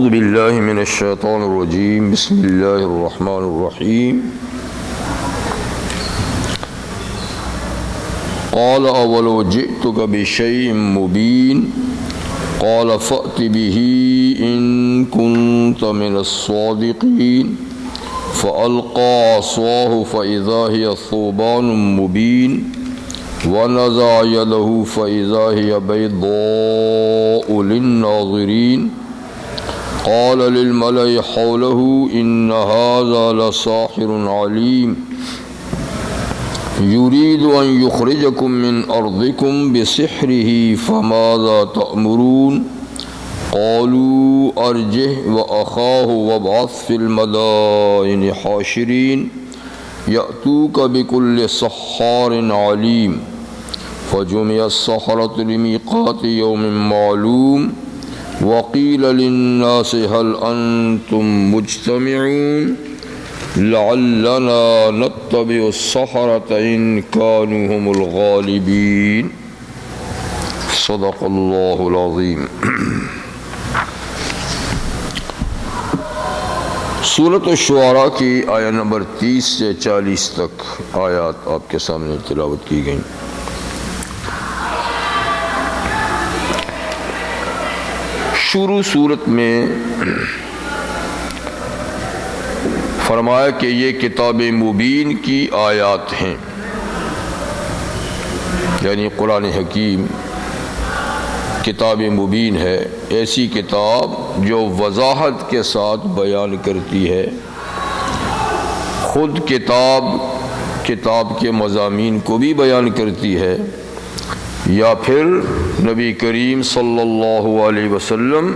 اعوذ باللہ من الشیطان الرجیم بسم اللہ الرحمن الرحیم قال اولو جئتک بشیء مبین قال فأت به ان كنت من الصادقین فألقى عصاه فإذا هي ثعبان مبین ونزع يده فإذا هي بيضاء للناظرين قال للملأ حوله إن هذا لساحر عليم يريد أن يخرجكم من أرضكم بسحره فماذا تأمرون قالوا أرجه وأخاه وابعث في المدائن حاشرين يأتوك بكل سحار عليم فجمع السحرة لميقات يوم معلوم وقيل للناس هل أنتم مجتمعون لعلنا نتبع السحرة إن كانوا هم الغالبين صدق الله العظيم. سورۃ الشعراء کی آیہ نمبر 30 سے 40 تک آیات آپ کے سامنے تلاوت کی گئیں. شروع صورت میں فرمایا کہ یہ کتاب مبین کی آیات ہیں، یعنی قرآن حکیم کتاب مبین ہے، ایسی کتاب جو وضاحت کے ساتھ بیان کرتی ہے. خود کتاب کے مضامین کو بھی بیان کرتی ہے، یا پھر نبی کریم صلی اللہ علیہ وسلم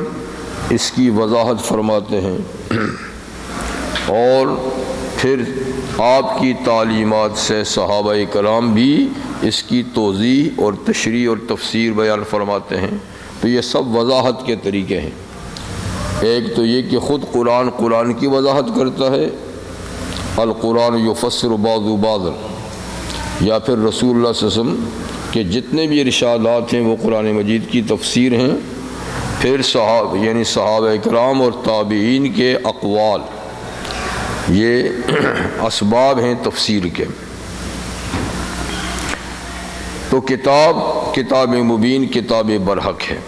اس کی وضاحت فرماتے ہیں، اور پھر آپ کی تعلیمات سے صحابہ کرام بھی اس کی توضیح اور تشریح اور تفسیر بیان فرماتے ہیں. تو یہ سب وضاحت کے طریقے ہیں. ایک تو یہ کہ خود قرآن کی وضاحت کرتا ہے، القرآن یفسر بعض بعضا، یا پھر رسول اللہ صلی اللہ علیہ وسلم کہ جتنے بھی ارشادات ہیں وہ قرآن مجید کی تفسیر ہیں. پھر صحابہ کرام اور تابعین کے اقوال، یہ اسباب ہیں تفسیر کے. تو کتاب مبین کتاب برحق ہے.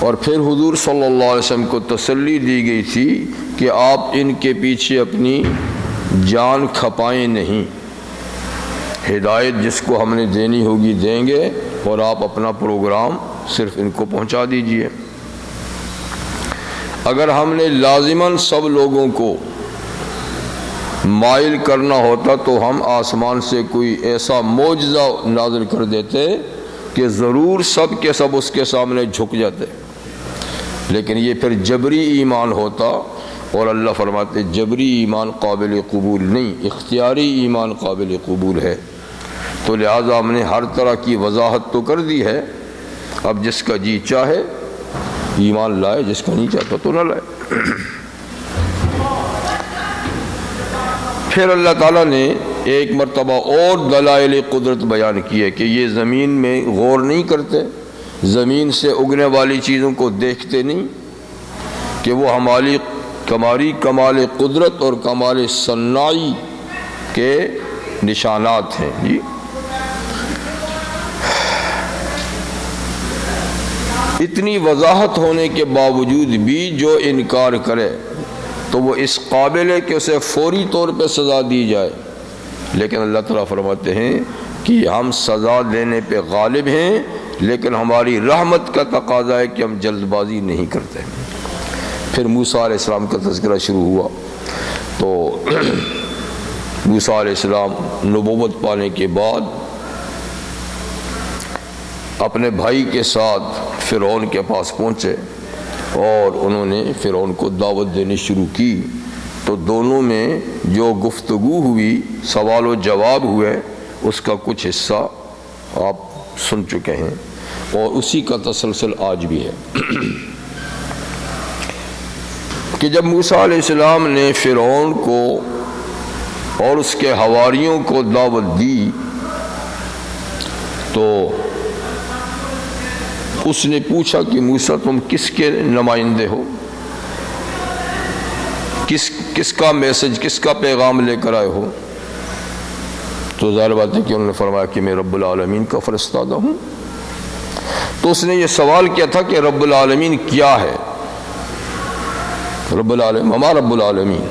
اور پھر حضور صلی اللہ علیہ وسلم کو تسلی دی گئی تھی کہ آپ ان کے پیچھے اپنی جان کھپائیں نہیں، ہدایت جس کو ہم نے دینی ہوگی دیں گے، اور آپ اپنا پروگرام صرف ان کو پہنچا دیجئے. اگر ہم نے لازماً سب لوگوں کو مائل کرنا ہوتا تو ہم آسمان سے کوئی ایسا معجزہ نازل کر دیتے کہ ضرور سب کے سب اس کے سامنے جھک جاتے. لیکن یہ پھر جبری ایمان ہوتا، اور اللہ فرماتے جبری ایمان قابل قبول نہیں، اختیاری ایمان قابل قبول ہے. تو لہٰذا ہم نے ہر طرح کی وضاحت تو کر دی ہے، اب جس کا جی چاہے ایمان لائے، جس کا نہیں چاہتا تو نہ لائے. پھر اللہ تعالیٰ نے ایک مرتبہ اور دلائل قدرت بیان کی ہے کہ یہ زمین میں غور نہیں کرتے، زمین سے اگنے والی چیزوں کو دیکھتے نہیں، کہ وہ ہماری کمال قدرت اور کمال صناعی کے نشانات ہیں. جی اتنی وضاحت ہونے کے باوجود بھی جو انکار کرے تو وہ اس قابل ہے کہ اسے فوری طور پہ سزا دی جائے. لیکن اللہ تعالیٰ فرماتے ہیں کہ ہم سزا دینے پہ غالب ہیں، لیکن ہماری رحمت کا تقاضا ہے کہ ہم جلد بازی نہیں کرتے. پھر موسیٰ علیہ السلام کا تذکرہ شروع ہوا. تو موسیٰ علیہ السلام نبوت پانے کے بعد اپنے بھائی کے ساتھ فرعون کے پاس پہنچے، اور انہوں نے فرعون کو دعوت دینی شروع کی. تو دونوں میں جو گفتگو ہوئی، سوال و جواب ہوئے، اس کا کچھ حصہ آپ سن چکے ہیں، اور اسی کا تسلسل آج بھی ہے. کہ جب موسیٰ علیہ السلام نے فرعون کو اور اس کے حواریوں کو دعوت دی تو اس نے پوچھا کہ موسیٰ تم کس کے نمائندے ہو؟ کس کا میسج، کس کا پیغام لے کر آئے ہو؟ تو ظاہر بات ہے کہ انہوں نے فرمایا کہ میں رب العالمین کا فرستادہ ہوں۔ تو اس نے یہ سوال کیا تھا کہ رب العالمین کیا ہے؟ رب العالمین، ہما رب العالمین۔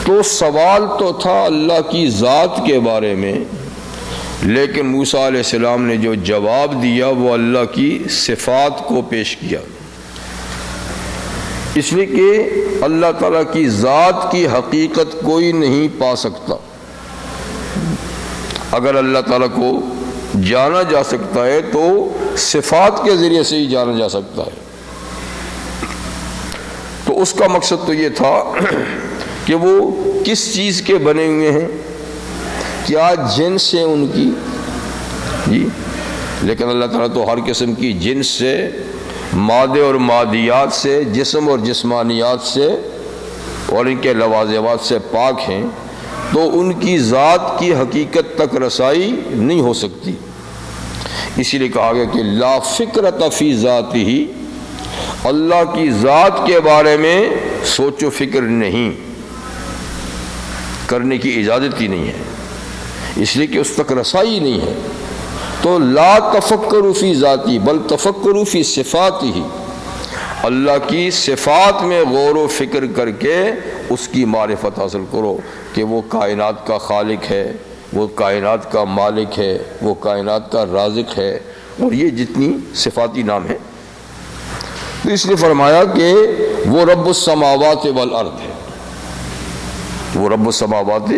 تو سوال تو تھا اللہ کی ذات کے بارے میں، لیکن موسیٰ علیہ السلام نے جو جواب دیا وہ اللہ کی صفات کو پیش کیا، اس لیے کہ اللہ تعالیٰ کی ذات کی حقیقت کوئی نہیں پا سکتا۔ اگر اللہ تعالیٰ کو جانا جا سکتا ہے تو صفات کے ذریعے سے ہی جانا جا سکتا ہے۔ تو اس کا مقصد تو یہ تھا کہ وہ کس چیز کے بنے ہوئے ہیں، کیا جنس ہے ان کی، جی، لیکن اللہ تعالیٰ تو ہر قسم کی جنس سے، مادے اور مادیات سے، جسم اور جسمانیات سے اور ان کے لوازمات سے پاک ہیں، تو ان کی ذات کی حقیقت تک رسائی نہیں ہو سکتی۔ اسی لیے کہا گیا کہ لا فکرۃ فی ذاتہ، اللہ کی ذات کے بارے میں سوچ و فکر نہیں کرنے کی اجازت ہی نہیں ہے، اس لیے کہ اس تک رسائی نہیں ہے۔ تو لا تفکروا فی ذاتی بل تفکروا فی صفاتہ، اللہ کی صفات میں غور و فکر کر کے اس کی معرفت حاصل کرو کہ وہ کائنات کا خالق ہے، وہ کائنات کا مالک ہے، وہ کائنات کا رازق ہے، اور یہ جتنی صفاتی نام ہیں۔ تو اس لیے فرمایا کہ وہ رب السماوات والارض ہے، وہ رب السماوات،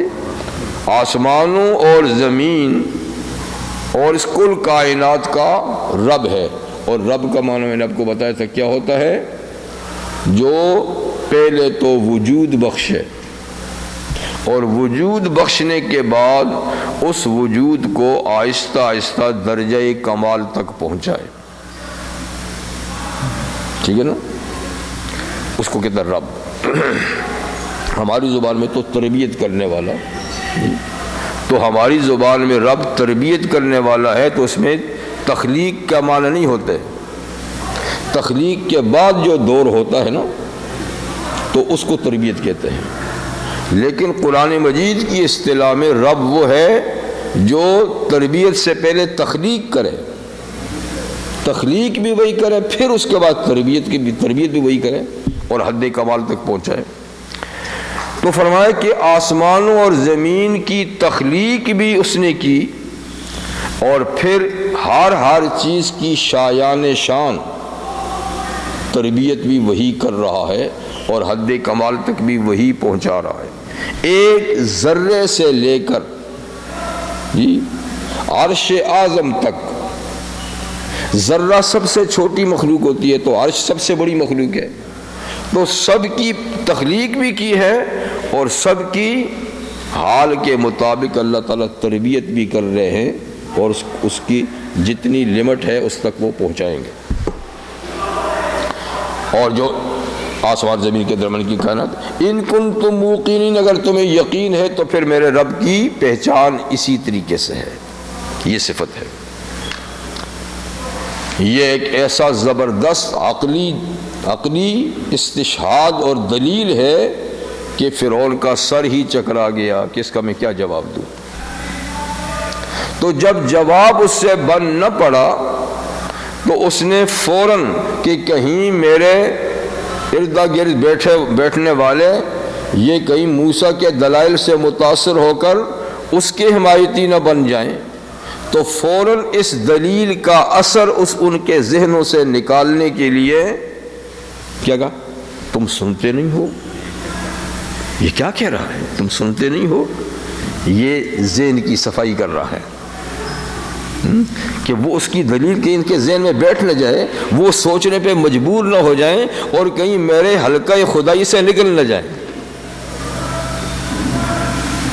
آسمانوں اور زمین اور اس کل کائنات کا رب ہے۔ اور رب کا معنی میں نے آپ کو بتایا تھا کیا ہوتا ہے، جو پہلے تو وجود بخشے اور وجود بخشنے کے بعد اس وجود کو آہستہ آہستہ درجہ کمال تک پہنچائے، ٹھیک ہے نا، اس کو کہتا ہے رب۔ ہماری زبان میں تو تربیت کرنے والا، تو ہماری زبان میں رب تربیت کرنے والا ہے، تو اس میں تخلیق کا معنی نہیں ہوتا ہے، تخلیق کے بعد جو دور ہوتا ہے نا تو اس کو تربیت کہتے ہیں۔ لیکن قرآن مجید کی اصطلاح میں رب وہ ہے جو تربیت سے پہلے تخلیق کرے، تخلیق بھی وہی کرے، پھر اس کے بعد تربیت بھی وہی کرے اور حد کمال تک پہنچائے۔ تو فرمایا کہ آسمانوں اور زمین کی تخلیق بھی اس نے کی، اور پھر ہر چیز کی شایان شان تربیت بھی وہی کر رہا ہے اور حد کمال تک بھی وہی پہنچا رہا ہے۔ ایک ذرے سے لے کر جی عرش اعظم تک، ذرہ سب سے چھوٹی مخلوق ہوتی ہے تو عرش سب سے بڑی مخلوق ہے، تو سب کی تخلیق بھی کی ہے اور سب کی حال کے مطابق اللہ تعالیٰ تربیت بھی کر رہے ہیں، اور اس کی جتنی لمٹ ہے اس تک وہ پہنچائیں گے۔ اور جو آسمان زمین کے درمیان کی کائنات، ان کنتم موقنین، اگر تمہیں یقین ہے تو پھر میرے رب کی پہچان اسی طریقے سے ہے، یہ صفت ہے۔ یہ ایک ایسا زبردست عقلی استشہاد اور دلیل ہے کہ فرعون کا سر ہی چکرا گیا کہ اس کا میں کیا جواب دوں۔ تو جب جواب اس سے بن نہ پڑا تو اس نے فوراً کہ کہیں میرے ارد گرد بیٹھنے والے یہ کہیں موسیٰ کے دلائل سے متاثر ہو کر اس کے حمایتی نہ بن جائیں، تو فوراً اس دلیل کا اثر ان کے ذہنوں سے نکالنے کے لیے کیا کہا، تم سنتے نہیں ہو، یہ کیا کہہ رہا ہے، تم سنتے نہیں ہو، یہ ذہن کی صفائی کر رہا ہے کہ وہ اس کی دلیل کہ ان کے ذہن میں بیٹھ نہ جائے، وہ سوچنے پہ مجبور نہ ہو جائیں اور کہیں میرے حلقہ خدائی سے نکل نہ جائیں۔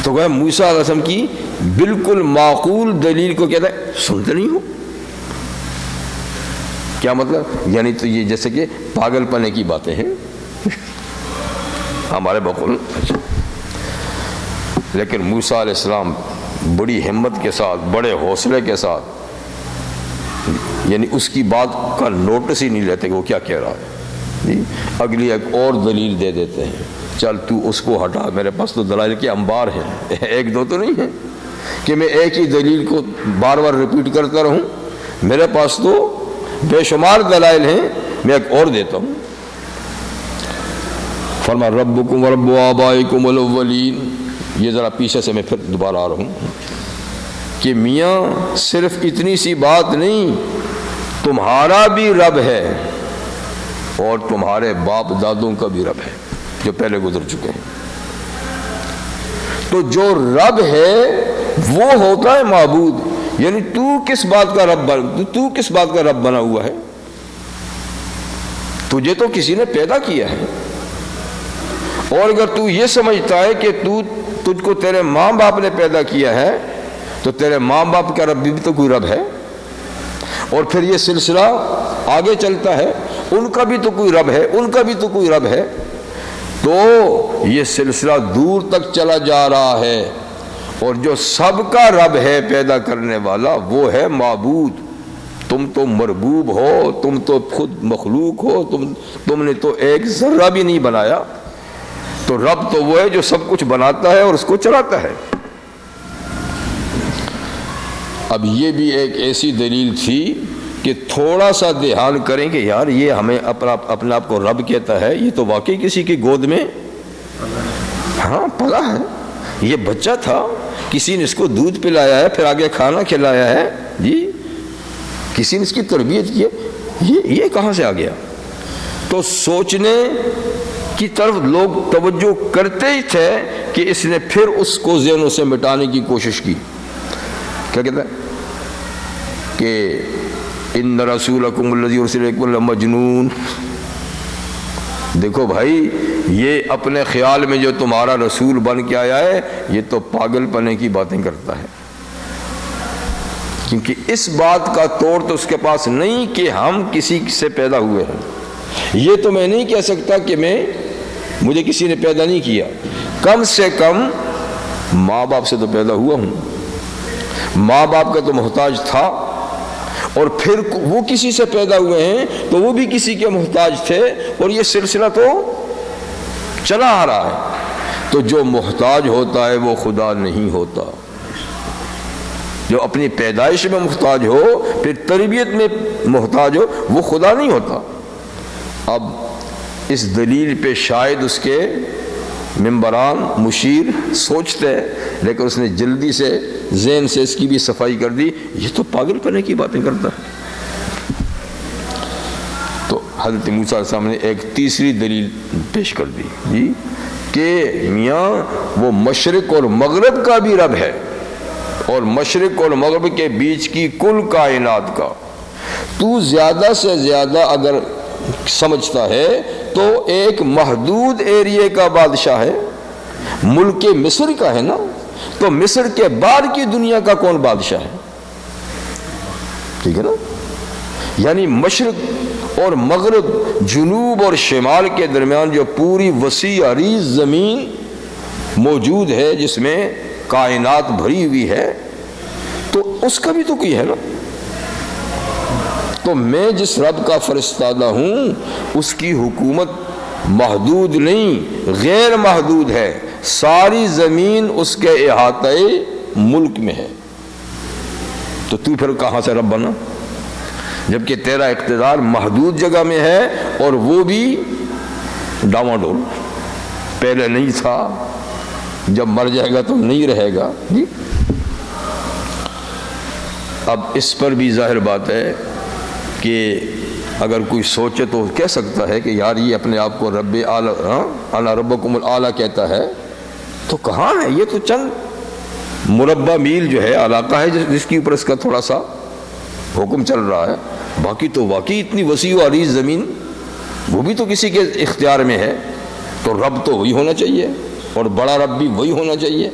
تو وہ موسیٰ علیہ السلام کی بالکل معقول دلیل کو کہتا ہے سنتے نہیں ہو، کیا مطلب، یعنی تو یہ جیسے کہ پاگل پنے کی باتیں ہیں ہمارے بقول۔ لیکن موسیٰ علیہ السلام بڑی ہمت کے ساتھ، بڑے حوصلے کے ساتھ، یعنی اس کی بات کا نوٹس ہی نہیں لیتے کہ وہ کیا کہہ رہا ہے، جی اگلی ایک اور دلیل دے دیتے ہیں، چل تو اس کو ہٹا، میرے پاس تو دلائل کے انبار ہیں، ایک دو تو نہیں ہیں کہ میں ایک ہی دلیل کو بار بار ریپیٹ کرتا رہوں، میرے پاس تو بے شمار دلائل ہیں، میں ایک اور دیتا ہوں۔ فرما ربکم ورب آبائکم الاولین، یہ ذرا پیچھے سے میں پھر دوبارہ آ رہا ہوں کہ میاں صرف اتنی سی بات نہیں، تمہارا بھی رب ہے اور تمہارے باپ دادوں کا بھی رب ہے جو پہلے گزر چکے ہیں۔ تو جو رب ہے وہ ہوتا ہے معبود، یعنی تو کس بات کا رب بنا ہوا ہے؟ تجھے تو کسی نے پیدا کیا ہے، اور اگر تو یہ سمجھتا ہے کہ تجھ کو تیرے ماں باپ نے پیدا کیا ہے تو تیرے ماں باپ کا رب بھی تو کوئی رب ہے، اور پھر یہ سلسلہ آگے چلتا ہے، ان کا بھی تو کوئی رب ہے، ان کا بھی تو کوئی رب ہے، تو یہ سلسلہ دور تک چلا جا رہا ہے، اور جو سب کا رب ہے پیدا کرنے والا وہ ہے معبود۔ تم تو مربوب ہو، تم تو خود مخلوق ہو، تم نے تو ایک ذرہ بھی نہیں بنایا، تو رب تو وہ ہے جو سب کچھ بناتا ہے اور اس کو چلاتا ہے۔ اب یہ بھی ایک ایسی دلیل تھی کہ تھوڑا سا دھیان کریں کہ یار یہ ہمیں اپنے آپ کو رب کہتا ہے، یہ تو واقعی کسی کی گود میں پلا ہے، یہ بچہ تھا، کسی نے اس کو دودھ پلایا ہے، پھر آگے کھانا کھلایا ہے، جی کسی نے اس کی تربیت کی ہے، یہ کہاں سے آ گیا؟ تو سوچنے کی طرف لوگ توجہ کرتے ہی تھے کہ اس نے پھر اس کو ذہنوں سے مٹانے کی کوشش کی۔ کیا کہتا ہے کہ ان رسولکم الذی ارسل الیکم لمجنون، دیکھو بھائی یہ اپنے خیال میں جو تمہارا رسول بن کے آیا ہے یہ تو پاگل پنے کی باتیں کرتا ہے، کیونکہ اس بات کا توڑ تو اس کے پاس نہیں کہ ہم کسی سے پیدا ہوئے ہیں۔ یہ تو میں نہیں کہہ سکتا کہ مجھے کسی نے پیدا نہیں کیا، کم سے کم ماں باپ سے تو پیدا ہوا ہوں، ماں باپ کا تو محتاج تھا، اور پھر وہ کسی سے پیدا ہوئے ہیں تو وہ بھی کسی کے محتاج تھے، اور یہ سلسلہ تو چلا آ رہا ہے۔ تو جو محتاج ہوتا ہے وہ خدا نہیں ہوتا، جو اپنی پیدائش میں محتاج ہو پھر تربیت میں محتاج ہو وہ خدا نہیں ہوتا۔ اب اس دلیل پہ شاید اس کے ممبران مشیر سوچتے ہیں، لیکن اس نے جلدی سے ذہن سے اس کی بھی صفائی کر دی، یہ تو پاگل پنے کی باتیں کرتا ہے۔ تو حضرت موسیٰ علیہ السلام نے ایک تیسری دلیل پیش کر دی، جی کہ میاں وہ مشرق اور مغرب کا بھی رب ہے، اور مشرق اور مغرب کے بیچ کی کل کائنات کا۔ تو زیادہ سے زیادہ اگر سمجھتا ہے تو ایک محدود ایریے کا بادشاہ ہے، ملک مصر کا ہے نا، تو مصر کے بعد کی دنیا کا کون بادشاہ ہے؟ ٹھیک ہے نا، یعنی مشرق اور مغرب، جنوب اور شمال کے درمیان جو پوری وسیع عریض زمین موجود ہے جس میں کائنات بھری ہوئی ہے، تو اس کا بھی تو کوئی ہے نا۔ تو میں جس رب کا فرستادہ ہوں اس کی حکومت محدود نہیں، غیر محدود ہے، ساری زمین اس کے احاطۂ ملک میں ہے، تو پھر کہاں سے رب بنا؟ جبکہ تیرا اقتدار محدود جگہ میں ہے، اور وہ بھی ڈاواڈول، پہلے نہیں تھا، جب مر جائے گا تو نہیں رہے گا۔ جی اب اس پر بھی ظاہر بات ہے کہ اگر کوئی سوچے تو کہہ سکتا ہے کہ یار یہ اپنے آپ کو رب اعلیٰ، انا ربکم الاعلیٰ کہتا ہے، تو کہاں ہے؟ یہ تو چند مربع میل جو ہے علاقہ ہے جس کے اوپر اس کا تھوڑا سا حکم چل رہا ہے، باقی تو واقعی اتنی وسیع و عریض زمین وہ بھی تو کسی کے اختیار میں ہے، تو رب تو وہی ہونا چاہیے، اور بڑا رب بھی وہی ہونا چاہیے۔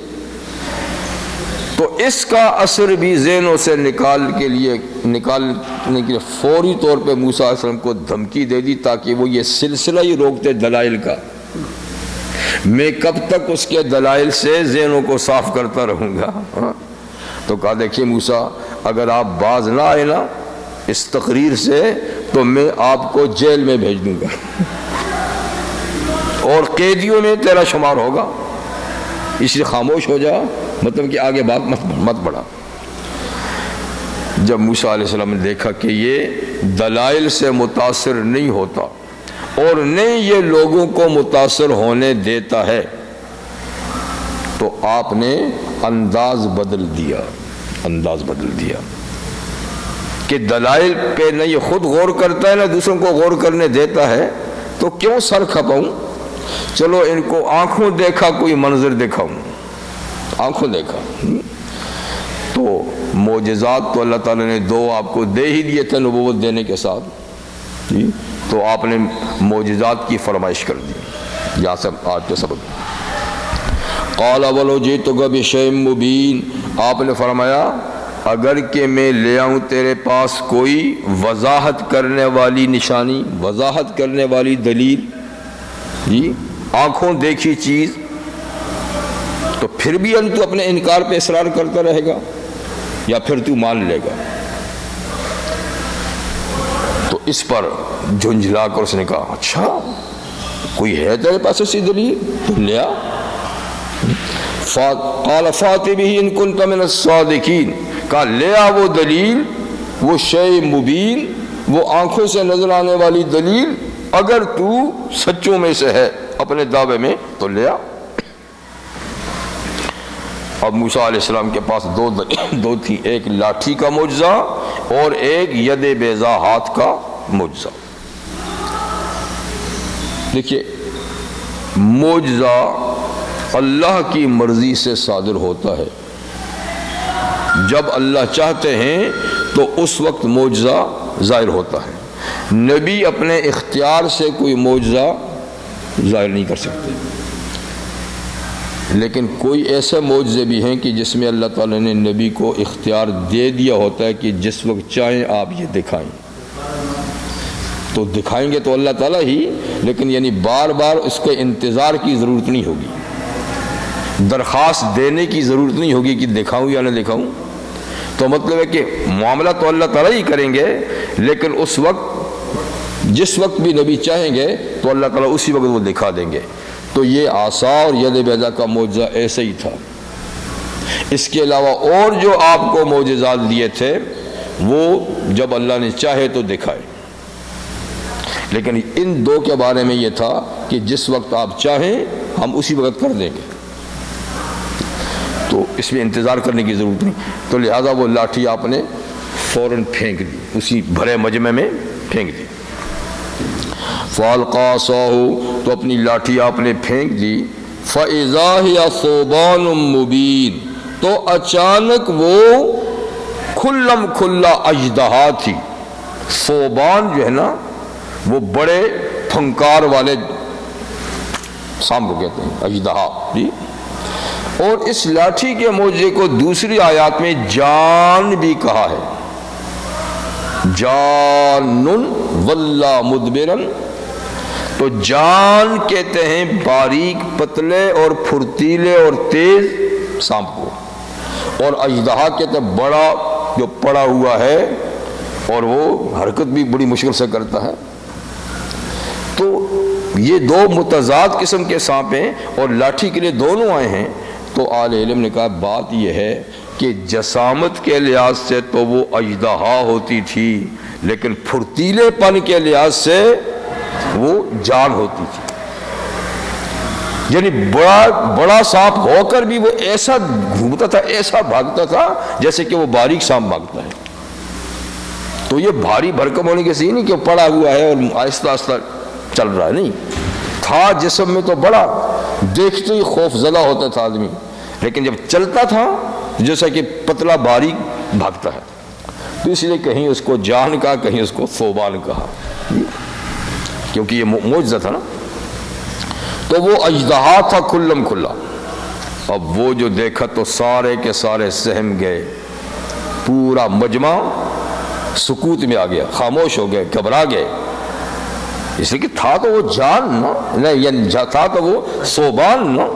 تو اس کا اثر بھی ذہنوں سے نکالنے کے لیے فوری طور پہ موسیٰ علیہ السلام کو دھمکی دے دی، تاکہ وہ یہ سلسلہ ہی روکتے دلائل کا۔ میں کب تک اس کے دلائل سے ذہنوں کو صاف کرتا رہوں گا؟ تو کہا دیکھیے موسیٰ، اگر آپ باز نہ آئے نا اس تقریر سے تو میں آپ کو جیل میں بھیج دوں گا اور قیدیوں میں تیرا شمار ہوگا، اس لیے خاموش ہو جا، مطلب کہ آگے بات مت بڑھا۔ جب موسیٰ علیہ السلام نے دیکھا کہ یہ دلائل سے متاثر نہیں ہوتا اور نہیں یہ لوگوں کو متاثر ہونے دیتا ہے، تو آپ نے انداز بدل دیا کہ دلائل پہ نہ یہ خود غور کرتا ہے نہ دوسروں کو غور کرنے دیتا ہے، تو کیوں سر کھپاؤں، چلو ان کو آنکھوں دیکھا کوئی منظر دکھاؤں، آنکھوں دیکھا۔ تو معجزات تو اللہ تعالیٰ نے دو آپ کو دے ہی دیے تھے نبوت دینے کے ساتھ، تو آپ نے معجزات کی فرمائش کر دی۔ یہاں سے آج کے سبق قال ولو جئتک بشیء مبین، آپ نے فرمایا اگر کہ میں لے آؤں تیرے پاس کوئی وضاحت کرنے والی نشانی، وضاحت کرنے والی دلیل، آنکھوں دیکھی چیز، تو پھر بھی تو اپنے انکار پہ اصرار کرتا رہے گا یا پھر تو مان لے گا؟ تو اس پر جھنجھلا کر اس نے کہا اچھا کوئی ہے تیرے پاس ایسی دلیل، تو لیا۔ قال فات به ان كنت من الصادقین، کہا لیا وہ دلیل، وہ شیء مبین، وہ آنکھوں سے نظر آنے والی دلیل، اگر تو سچوں میں سے ہے اپنے دعوے میں تو لیا۔ اب موسیٰ علیہ السلام کے پاس دو تھی، ایک لاٹھی کا معجزہ اور ایک ید بیضا ہاتھ کا معجزہ۔ دیکھیے معجزہ اللہ کی مرضی سے صادر ہوتا ہے، جب اللہ چاہتے ہیں تو اس وقت معجزہ ظاہر ہوتا ہے۔ نبی اپنے اختیار سے کوئی معجزہ ظاہر نہیں کر سکتے، لیکن کوئی ایسے معجزے بھی ہیں کہ جس میں اللہ تعالیٰ نے نبی کو اختیار دے دیا ہوتا ہے کہ جس وقت چاہیں آپ یہ دکھائیں، تو دکھائیں گے تو اللہ تعالیٰ ہی، لیکن یعنی بار بار اس کے انتظار کی ضرورت نہیں ہوگی، درخواست دینے کی ضرورت نہیں ہوگی کہ دکھاؤں یا نہ دکھاؤں۔ تو مطلب ہے کہ معاملہ تو اللہ تعالیٰ ہی کریں گے، لیکن اس وقت جس وقت بھی نبی چاہیں گے تو اللہ تعالیٰ اسی وقت وہ دکھا دیں گے۔ تو یہ عصا اور ید بیضا کا معجزہ ایسے ہی تھا۔ اس کے علاوہ اور جو آپ کو معجزات دیے تھے وہ جب اللہ نے چاہے تو دکھائے، لیکن ان دو کے بارے میں یہ تھا کہ جس وقت آپ چاہیں ہم اسی وقت کر دیں گے، تو اس میں انتظار کرنے کی ضرورت نہیں۔ تو لہٰذا وہ لاٹھی آپ نے فوراً پھینک دی، اسی بھرے مجمع میں پھینک دی۔ فَأَلْقَىٰ عَصَاهُ، تو اپنی لاٹھی آپ نے پھینک دی۔ فَإِذَا هِيَ ثُوبَانٌ مُّبِينٌ، تو اچانک وہ کھلم کھلا اژدہا تھی۔ ثوبان جو ہے نا وہ بڑے پھنکار والے سام کو کہتے ہیں، اژدہا جی۔ اور اس لاٹھی کے معجزے کو دوسری آیات میں جان بھی کہا ہے، جان ولا مدبرن۔ تو جان کہتے ہیں باریک پتلے اور پھرتیلے اور تیز سانپ کو، اور اژدہا کہتے ہیں بڑا جو پڑا ہوا ہے اور وہ حرکت بھی بڑی مشکل سے کرتا ہے۔ تو یہ دو متضاد قسم کے سانپ ہیں اور لاٹھی کے لیے دونوں آئے ہیں۔ تو اہل علم نے کہا بات یہ ہے کہ جسامت کے لحاظ سے تو وہ اژدہا ہوتی تھی، لیکن پھرتیلے پن کے لحاظ سے وہ جان ہوتی تھی۔ یعنی بڑا سانپ ہو کر بھی وہ ایسا گھومتا تھا، ایسا بھاگتا تھا جیسے کہ وہ باریک سانپ بھاگتا ہے۔ تو یہ بھاری بھرکم ہونے کے سی نہیں کہ پڑا ہوا ہے اور آہستہ آہستہ چل رہا ہے، نہیں تھا، جسم میں تو بڑا، دیکھتے ہی خوف زدہ ہوتا تھا آدمی، لیکن جب چلتا تھا جیسا کہ پتلا باریک بھاگتا ہے۔ تو اس لیے کہیں اس کو جان کہا، کہیں اس کو ثوبان کہا، کیونکہ یہ معجزہ تھا نا۔ تو وہ اژدہا تھا کھلم کھلا۔ اب وہ جو دیکھا تو سارے کے سارے سہم گئے، پورا مجمع سکوت میں آ گیا، خاموش ہو گئے، گھبرا گئے، اس لیے کہ تھا تو وہ جان نا، نہیں تھا تو وہ ثوبان نا،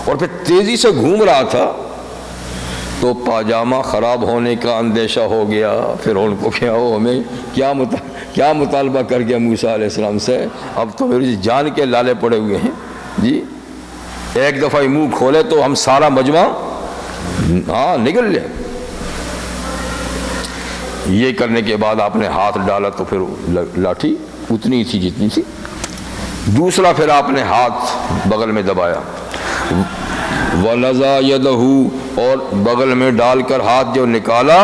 اور پھر تیزی سے گھوم رہا تھا۔ تو پاجامہ خراب ہونے کا اندیشہ ہو گیا۔ پھر ان کو کیا ہو، ہمیں کیا کیا مطالبہ کر گیا موسیٰ علیہ السلام سے، اب تو میری جان کے لالے پڑے ہوئے ہیں جی، ایک دفعہ منہ کھولے تو ہم سارا مجمع نگل لیں۔ یہ کرنے کے بعد آپ نے ہاتھ ڈالا تو پھر لاٹھی اتنی تھی جتنی تھی، دوسرا پھر آپ نے ہاتھ بغل میں دبایا، وَنَزَعَ يَدَهُ، اور بغل میں ڈال کر ہاتھ جو نکالا،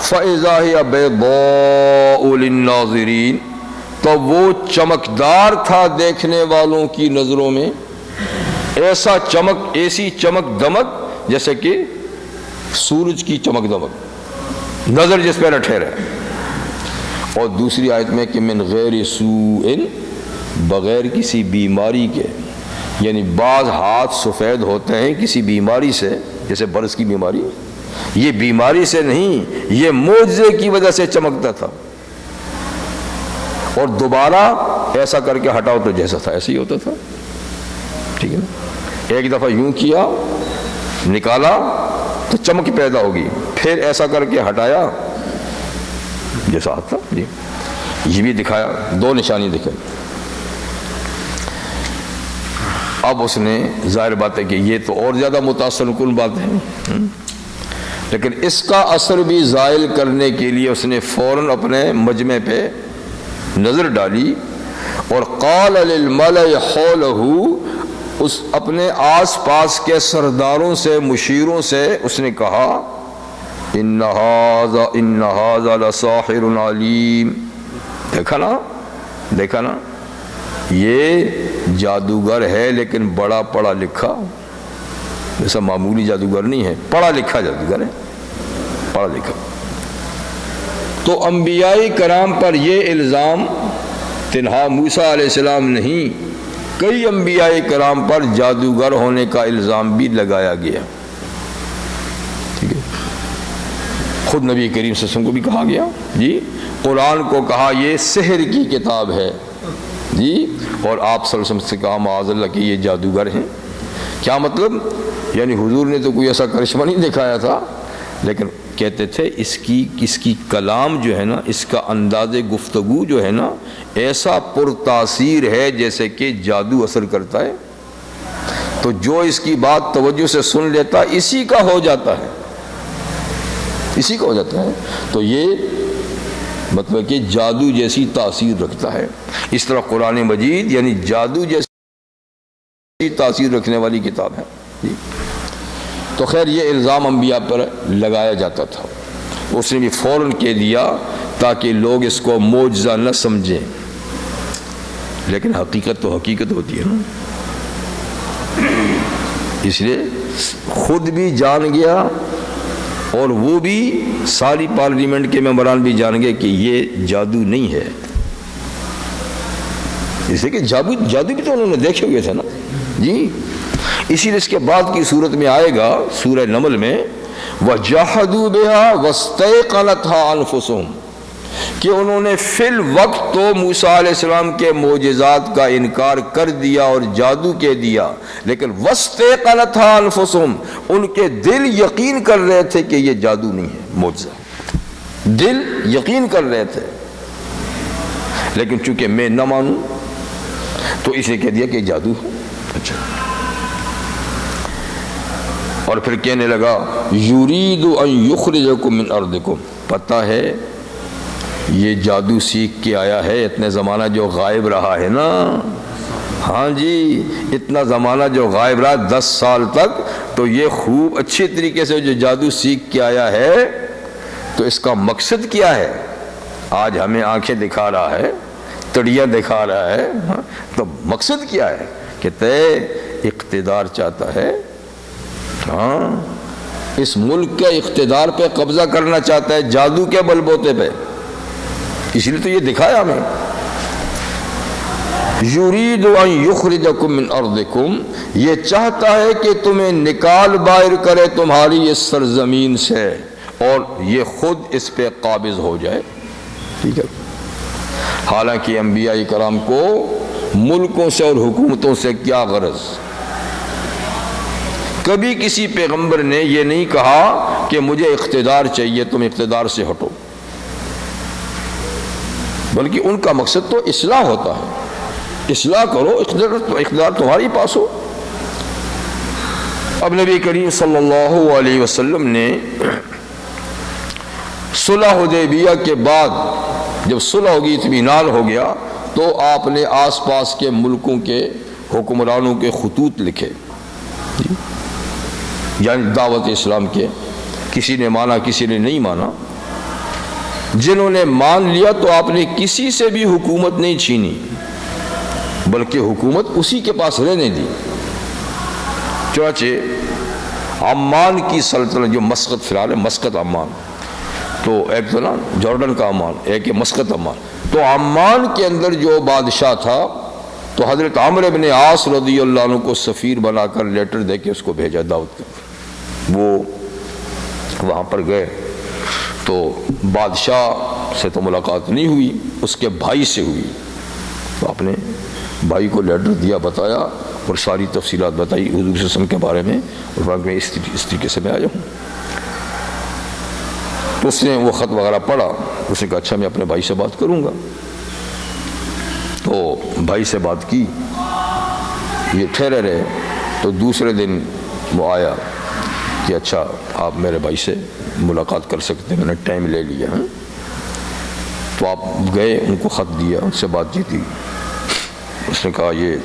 فَإِذَا هِيَ بَيْضَاءُ لِلنَّاظِرِينَ، تو وہ چمکدار تھا دیکھنے والوں کی نظروں میں، ایسا چمک، ایسی چمک دمک جیسے کہ سورج کی چمک دمک، نظر جس پہ نہ ٹھہرے۔ اور دوسری آیت میں کہ من غیر سوء، بغیر کسی بیماری کے، یعنی بعض ہاتھ سفید ہوتے ہیں کسی بیماری سے، جیسے برس کی بیماری، یہ بیماری سے نہیں، یہ معجزے کی وجہ سے چمکتا تھا، اور دوبارہ ایسا کر کے ہٹاؤ تو جیسا تھا ایسے ہی ہوتا تھا، ٹھیک ہے نا۔ ایک دفعہ یوں کیا، نکالا تو چمک پیدا ہوگی، پھر ایسا کر کے ہٹایا جیسا تھا جی، یہ بھی دکھایا، دو نشانی دکھائی۔ اب اس نے ظاہر بات ہے کہ یہ تو اور زیادہ متاثر کن بات ہے، لیکن اس کا اثر بھی زائل کرنے کے لیے اس نے فوراً اپنے مجمع پہ نظر ڈالی، اور قال للملأ حولہ، اس اپنے آس پاس کے سرداروں سے، مشیروں سے اس نے کہا، ان ھذا لساحر علیم، دیکھا نا یہ جادوگر ہے لیکن بڑا پڑھا لکھا، ایسا معمولی جادوگر نہیں ہے، پڑھا لکھا جادوگر ہے، پڑھا لکھا۔ تو انبیاء کرام پر یہ الزام تنہا موسیٰ علیہ السلام نہیں، کئی انبیاء کرام پر جادوگر ہونے کا الزام بھی لگایا گیا، ٹھیک ہے۔ خود نبی کریم صلی اللہ علیہ وسلم کو بھی کہا گیا جی، قرآن کو کہا یہ سحر کی کتاب ہے جی، اور آپ صلی اللہ علیہ وسلم سے کہا معاذ اللہ کہ یہ جادوگر ہیں۔ کیا مطلب؟ یعنی حضور نے تو کوئی ایسا کرشمہ نہیں دکھایا تھا، لیکن کہتے تھے اس کی کلام جو ہے نا، اس کا انداز گفتگو جو ہے نا، ایسا پرتاثیر ہے جیسے کہ جادو اثر کرتا ہے، تو جو اس کی بات توجہ سے سن لیتا اسی کا ہو جاتا ہے، اسی کا ہو جاتا ہے۔ تو یہ مطلب کہ جادو جیسی تاثیر رکھتا ہے۔ اس طرح قرآن مجید یعنی جادو جیسی تاثیر رکھنے والی کتاب ہے جی۔ تو خیر یہ الزام انبیاء پر لگایا جاتا تھا، اس نے بھی فوراً کہہ دیا تاکہ لوگ اس کو معجزہ نہ سمجھیں، لیکن حقیقت تو حقیقت ہوتی ہے نا، اس لیے خود بھی جان گیا اور وہ بھی ساری پارلیمنٹ کے ممبران بھی جان گئے کہ یہ جادو نہیں ہے، اس لیے کہ جادو بھی تو انہوں نے دیکھے ہوئے تھے نا جی۔ اسی لیے اس کے بعد کی صورت میں آئے گا سورہ نمل میں، وَجَحَدُوا بِهَا وَاسْتَيْقَنَتْهَا أَنفُسُهُمْ، کہ انہوں نے فی الوقت تو موسیٰ علیہ السلام کے معجزات کا انکار کر دیا اور جادو کہہ دیا، لیکن وَاسْتَيْقَنَتْهَا أَنفُسُهُمْ، ان کے دل یقین کر رہے تھے کہ یہ جادو نہیں ہے، معجزہ، دل یقین کر رہے تھے، لیکن چونکہ میں نہ مانوں تو اسے کہہ دیا کہ جادو ہے۔ اچھا، اور پھر کہنے لگا یرید ان یخرجکم من ارضکم، پتہ ہے یہ جادو سیکھ کے آیا ہے، اتنے زمانہ جو غائب رہا ہے نا، ہاں جی اتنا زمانہ جو غائب رہا 10 سال تک، تو یہ خوب اچھی طریقے سے جو جادو سیکھ کے آیا ہے، تو اس کا مقصد کیا ہے؟ آج ہمیں آنکھیں دکھا رہا ہے، تڑیاں دکھا رہا ہے، تو مقصد کیا ہے؟ کہتے اقتدار چاہتا ہے، ہاں اس ملک کے اقتدار پہ قبضہ کرنا چاہتا ہے جادو کے بل بوتے پہ، اس لیے تو یہ دکھایا ہمیں۔ یرید ان یخرجکم من ارضکم، یہ چاہتا ہے کہ تمہیں نکال باہر کرے تمہاری اس سرزمین سے، اور یہ خود اس پہ قابض ہو جائے، ٹھیک ہے۔ حالانکہ انبیاء کرام کو ملکوں سے اور حکومتوں سے کیا غرض؟ کبھی کسی پیغمبر نے یہ نہیں کہا کہ مجھے اقتدار چاہیے، تم اقتدار سے ہٹو، بلکہ ان کا مقصد تو اصلاح ہوتا ہے، اصلاح کرو، اقتدار تمہاری پاس ہو۔ اب نبی کریم صلی اللہ علیہ وسلم نے صلح حدیبیہ کے بعد جب صلح ہوگی، اطمینان ہو گیا، تو آپ نے آس پاس کے ملکوں کے حکمرانوں کے خطوط لکھے، یعنی دعوت اسلام کے، کسی نے مانا کسی نے نہیں مانا۔ جنہوں نے مان لیا تو آپ نے کسی سے بھی حکومت نہیں چھینی، بلکہ حکومت اسی کے پاس رہنے دی۔ چنانچہ عمان کی سلطنت جو مسقط فی الحال ہے، مسقط عمان، تو ایک تو نا جارڈن کا عمان، ایک ہے مسقط عمان، تو عمان کے اندر جو بادشاہ تھا تو حضرت عمرو بن عاص رضی اللہ عنہ کو سفیر بنا کر لیٹر دے کے اس کو بھیجا دعوت کر۔ وہ وہاں پر گئے تو بادشاہ سے تو ملاقات نہیں ہوئی، اس کے بھائی سے ہوئی، تو آپ نے بھائی کو لیٹر دیا، بتایا اور ساری تفصیلات بتائی حضور صلی اللہ علیہ وسلم کے بارے میں، اور بعد میں اس طریقے سے میں آیا ہوں۔ تو اس نے وہ خط وغیرہ پڑھا، اس نے کہا اچھا میں اپنے بھائی سے بات کروں گا۔ تو بھائی سے بات کی، یہ ٹھہرے رہے، تو دوسرے دن وہ آیا کہ اچھا آپ میرے بھائی سے ملاقات کر سکتے ہیں، میں نے ٹائم لے لیا ہے۔ تو آپ گئے، ان کو خط دیا، ان سے بات چیت کی۔ اس نے کہا یہ